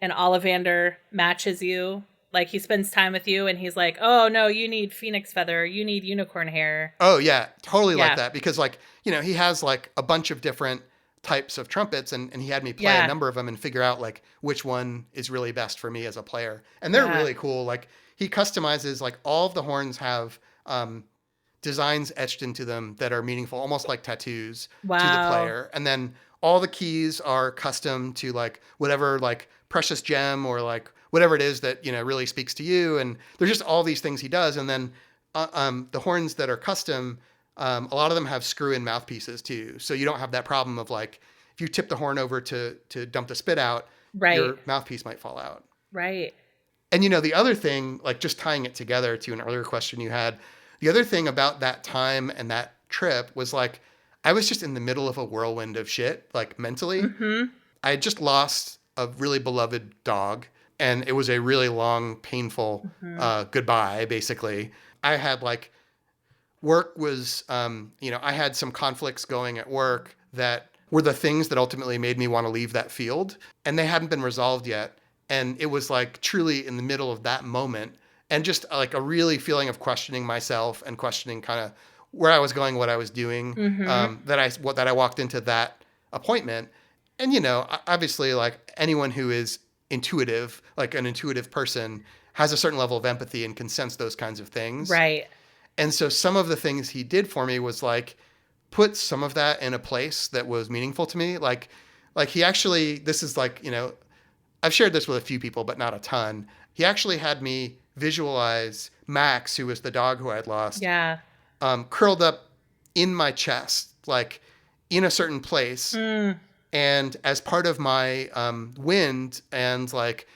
and Ollivander matches you. Like, he spends time with you, and he's like, oh, no, you need phoenix feather, you need unicorn hair. Oh, yeah, totally like Yeah. that. Because, like, you know, he has, like, a bunch of different types of trumpets, and he had me play a number of them and figure out, like, which one is really best for me as a player. And they're really cool. Like, he customizes, like, all of the horns have designs etched into them that are meaningful, almost like tattoos to the player. And then all the keys are custom to, like, whatever, like, precious gem or, like, whatever it is that, you know, really speaks to you. And there's just all these things he does. And then the horns that are custom, a lot of them have screw-in mouthpieces too. So you don't have that problem of, like, if you tip the horn over to dump the spit out, your mouthpiece might fall out. Right. And, you know, the other thing, like, just tying it together to an earlier question you had, the other thing about that time and that trip was, like, I was just in the middle of a whirlwind of shit, like, mentally. Mm-hmm. I had just lost a really beloved dog, and it was a really long, painful goodbye, basically. I had, like, work was, you know, I had some conflicts going at work that were the things that ultimately made me want to leave that field, and they hadn't been resolved yet. And it was, like, truly in the middle of that moment, and just, like, a really feeling of questioning myself and questioning kind of where I was going, what I was doing, that I walked into that appointment. And, you know, obviously, like, anyone who is intuitive, like an intuitive person, has a certain level of empathy and can sense those kinds of things. Right. And so some of the things he did for me was, like, put some of that in a place that was meaningful to me. Like he actually, this is, like, you know, I've shared this with a few people, but not a ton. He actually had me visualize Max, who was the dog who I had lost, curled up in my chest, like, in a certain place. And as part of my wind and, like,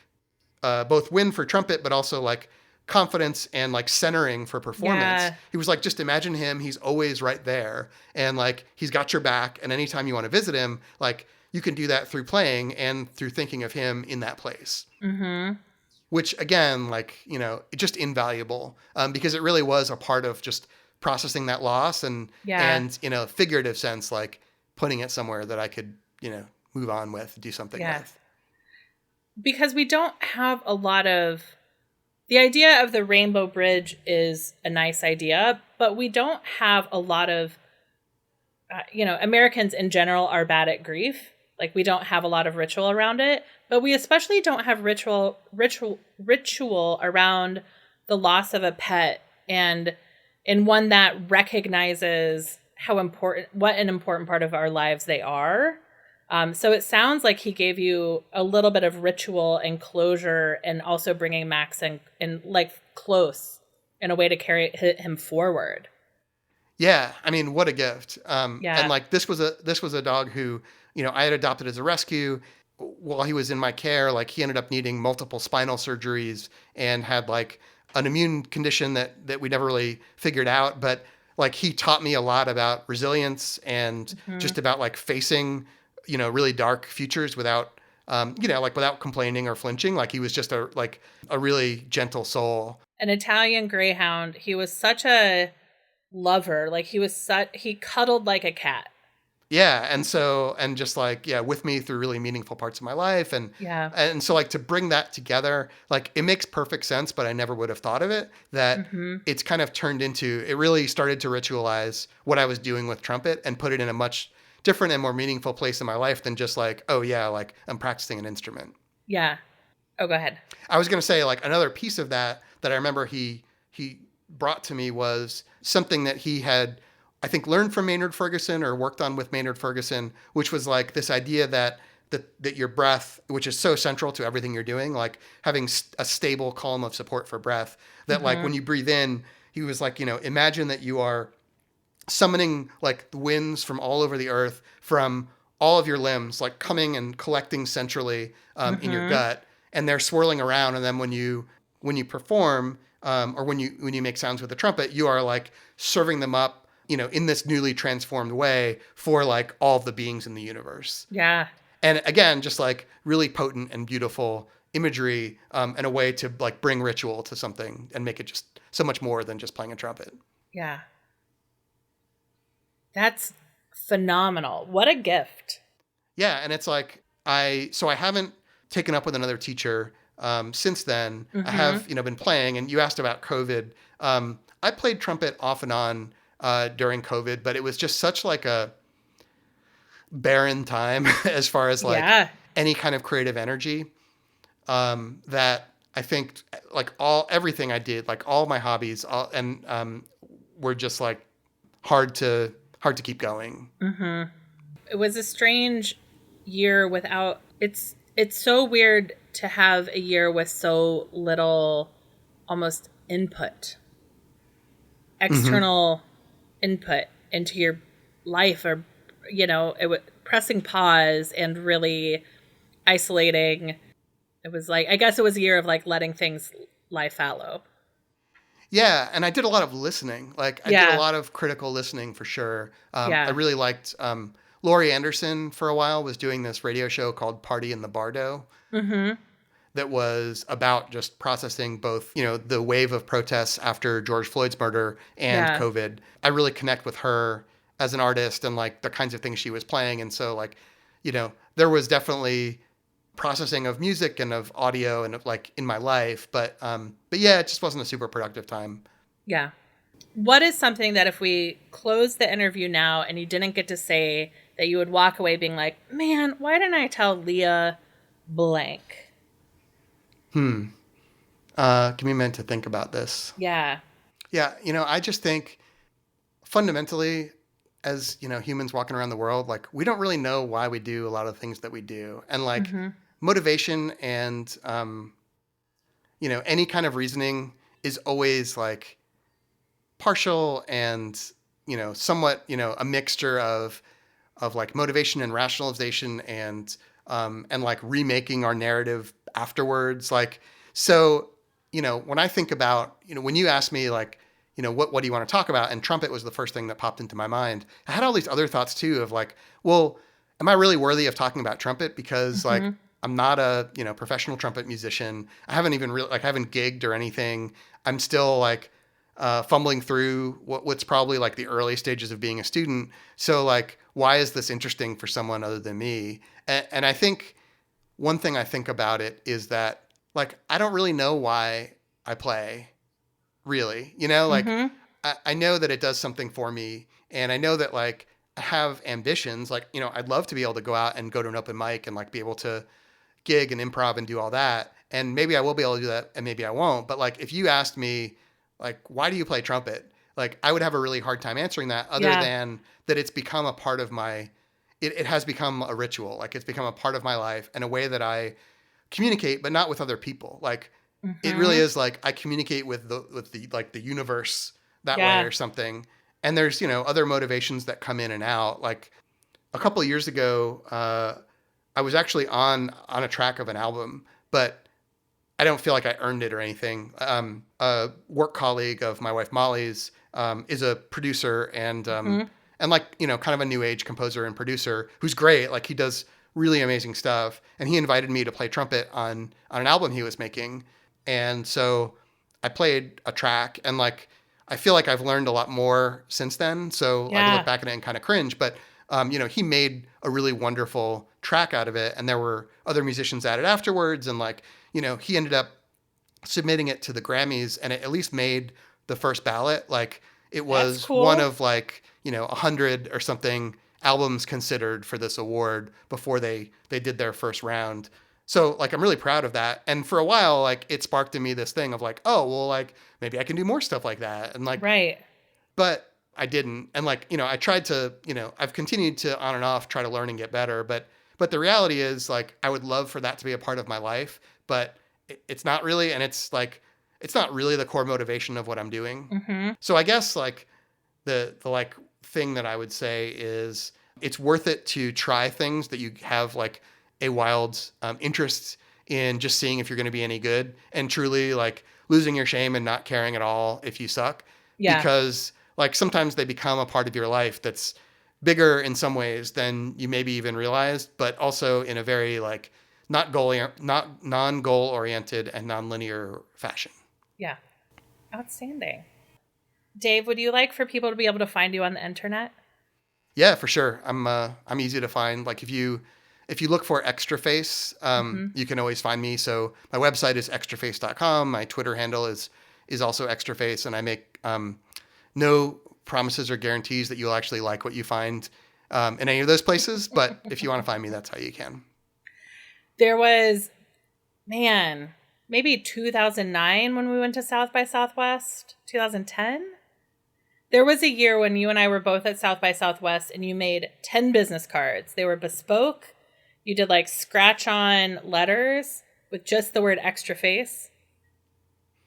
both wind for trumpet, but also, like, confidence and, like, centering for performance, he was like, just imagine him. He's always right there. And, like, he's got your back. And anytime you want to visit him, like, you can do that through playing and through thinking of him in that place. Mm-hmm. Which, again, like, you know, just invaluable because it really was a part of just processing that loss and in a figurative sense, like, putting it somewhere that I could, you know, move on with, do something with. Because we don't have a lot of... The idea of the Rainbow Bridge is a nice idea, but we don't have a lot of... you know, Americans in general are bad at grief. Like, we don't have a lot of ritual around it, but we especially don't have ritual around the loss of a pet, and in one that recognizes what an important part of our lives they are. So it sounds like he gave you a little bit of ritual and closure, and also bringing Max in like, close in a way to carry him forward. Yeah, I mean, what a gift. And, like, this was a dog who, you know, I had adopted as a rescue. While he was in my care, like, he ended up needing multiple spinal surgeries and had, like, an immune condition that we never really figured out. But, like, he taught me a lot about resilience and just about, like, facing, you know, really dark futures without, you know, like, without complaining or flinching. Like, he was just a really gentle soul. An Italian Greyhound. He was such a lover. Like, he cuddled like a cat. Yeah. And so, and just, like, with me through really meaningful parts of my life. And, and so, like, to bring that together, like, it makes perfect sense, but I never would have thought of it, that it's kind of turned into, it really started to ritualize what I was doing with trumpet and put it in a much different and more meaningful place in my life than just, like, oh yeah, like, I'm practicing an instrument. Yeah. Oh, go ahead. I was going to say, like, another piece of that I remember he brought to me was something that he had, I think, learned from Maynard Ferguson or worked on with Maynard Ferguson, which was, like, this idea that your breath, which is so central to everything you're doing, like, having a stable column of support for breath, that like, when you breathe in, he was like, you know, imagine that you are summoning, like, the winds from all over the earth, from all of your limbs, like, coming and collecting centrally in your gut, and they're swirling around. And then when you perform, or when you make sounds with the trumpet, you are, like, serving them up, you know, in this newly transformed way for, like, all of the beings in the universe. Yeah. And again, just, like, really potent and beautiful imagery and a way to like bring ritual to something and make it just so much more than just playing a trumpet. Yeah. That's phenomenal. What a gift. Yeah, and it's like I haven't taken up with another teacher since then. I have been playing, and you asked about COVID. I played trumpet off and on during COVID, but it was just such like a barren time as far as like any kind of creative energy that I think like everything I did, like all my hobbies, were just like hard to keep going. It was a strange year without it's so weird to have a year with so little almost input, external input into your life, or it was pressing pause and really isolating. It was like, I guess it was a year of like letting things lie fallow. Yeah, and I did a lot of listening. Like I did a lot of critical listening for sure. I really liked Laurie Anderson for a while was doing this radio show called Party in the Bardo that was about just processing both, the wave of protests after George Floyd's murder and COVID. I really connect with her as an artist and like the kinds of things she was playing. And so like, there was definitely processing of music and of audio and of like in my life. But yeah, it just wasn't a super productive time. Yeah. What is something that if we close the interview now and you didn't get to say that you would walk away being like, man, why didn't I tell Leah blank? Give me a minute to think about this. Yeah. Yeah. I just think fundamentally as, humans walking around the world, like we don't really know why we do a lot of things that we do. And like motivation and, any kind of reasoning is always like partial and, somewhat, a mixture of like motivation and rationalization and like remaking our narrative afterwards. Like, so, when I think about, when you ask me like, what do you want to talk about? And trumpet was the first thing that popped into my mind. I had all these other thoughts too of like, well, am I really worthy of talking about trumpet? Because like, I'm not a, professional trumpet musician. I haven't even really, like, I haven't gigged or anything. I'm still like, fumbling through what's probably like the early stages of being a student. So like, why is this interesting for someone other than me? And I think one thing I think about it is that like, I don't really know why I play really, like I know that it does something for me. And I know that like I have ambitions, like, I'd love to be able to go out and go to an open mic and like be able to gig and improv and do all that. And maybe I will be able to do that and maybe I won't. But like, if you asked me, like, why do you play trumpet? Like, I would have a really hard time answering that other than that it's become a part of it has become a ritual. Like it's become a part of my life and a way that I communicate, but not with other people. Like it really is like I communicate with the universe that way or something. And there's, other motivations that come in and out. Like a couple of years ago, I was actually on a track of an album, but I don't feel like I earned it or anything. A work colleague of my wife Molly's is a producer and like, kind of a new age composer and producer who's great. Like he does really amazing stuff. And he invited me to play trumpet on an album he was making. And so I played a track and like, I feel like I've learned a lot more since then. So like, I look back at it and kind of cringe, but he made a really wonderful track out of it. And there were other musicians at it afterwards. And like, he ended up submitting it to the Grammys and it at least made the first ballot. Like it was one of like, 100 or something albums considered for this award before they did their first round. So like, I'm really proud of that. And for a while, like it sparked in me this thing of like, oh, well, like maybe I can do more stuff like that. And like, but I didn't. And like, I tried to, I've continued to on and off try to learn and get better. But the reality is like, I would love for that to be a part of my life, but it's not really. And it's like, it's not really the core motivation of what I'm doing. So I guess like the like thing that I would say is it's worth it to try things that you have like a wild interest in just seeing if you're going to be any good and truly like losing your shame and not caring at all if you suck. Because like sometimes they become a part of your life that's bigger in some ways than you maybe even realized, but also in a very like not non-goal oriented and non-linear fashion. Yeah. Outstanding. Dave, would you like for people to be able to find you on the internet? Yeah, for sure. I'm easy to find. Like if you look for Extra Face, you can always find me. So my website is extraface.com. My Twitter handle is also Extra Face, and I make no promises or guarantees that you'll actually like what you find in any of those places. But if you want to find me, that's how you can. There was, man, maybe 2009 when we went to South by Southwest, 2010. There was a year when you and I were both at South by Southwest and you made 10 business cards. They were bespoke. You did like scratch on letters with just the word Extra Face.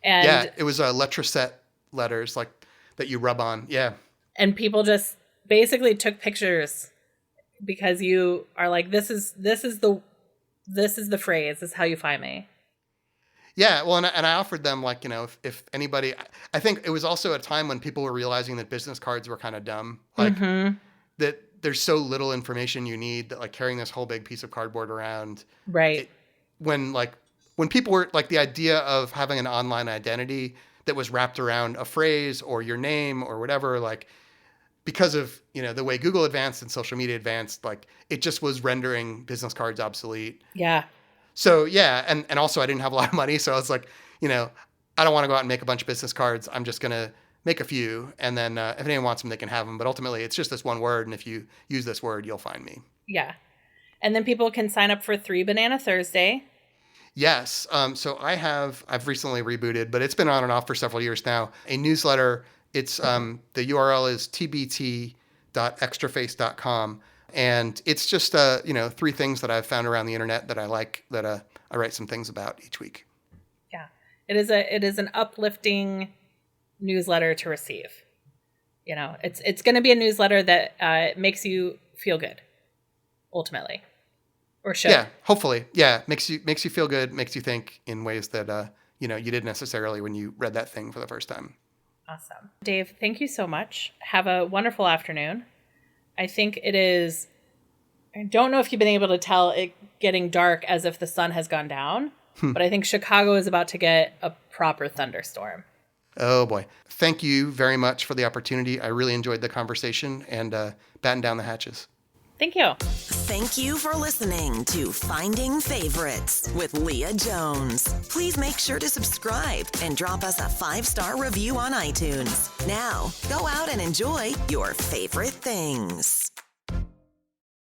And yeah, it was Letraset letters like that you rub on. Yeah. And people just basically took pictures because you are like, this is the phrase, this is how you find me. Yeah, well, and I offered them, like, if anybody, I think it was also a time when people were realizing that business cards were kind of dumb, like that there's so little information you need that like carrying this whole big piece of cardboard around. Right. When people were like the idea of having an online identity that was wrapped around a phrase or your name or whatever, like because of, the way Google advanced and social media advanced, like it just was rendering business cards obsolete. Yeah. So yeah, and also I didn't have a lot of money, so I was like, I don't want to go out and make a bunch of business cards. I'm just gonna make a few, and then if anyone wants them, they can have them. But ultimately, it's just this one word, and if you use this word, you'll find me. Yeah, and then people can sign up for 3 Banana Thursday. Yes. So I've recently rebooted, but it's been on and off for several years now. A newsletter. It's the URL is tbt.extraface.com. And it's just, 3 things that I've found around the internet that I like, that I write some things about each week. Yeah, it is an uplifting newsletter to receive. It's going to be a newsletter that makes you feel good, ultimately, or should. Yeah, hopefully. Yeah, makes you feel good, makes you think in ways that you didn't necessarily when you read that thing for the first time. Awesome, Dave. Thank you so much. Have a wonderful afternoon. I think it is, I don't know if you've been able to tell it getting dark as if the sun has gone down, but I think Chicago is about to get a proper thunderstorm. Oh boy. Thank you very much for the opportunity. I really enjoyed the conversation and batten down the hatches. Thank you. Thank you for listening to Finding Favorites with Leah Jones. Please make sure to subscribe and drop us a 5-star review on iTunes. Now, go out and enjoy your favorite things.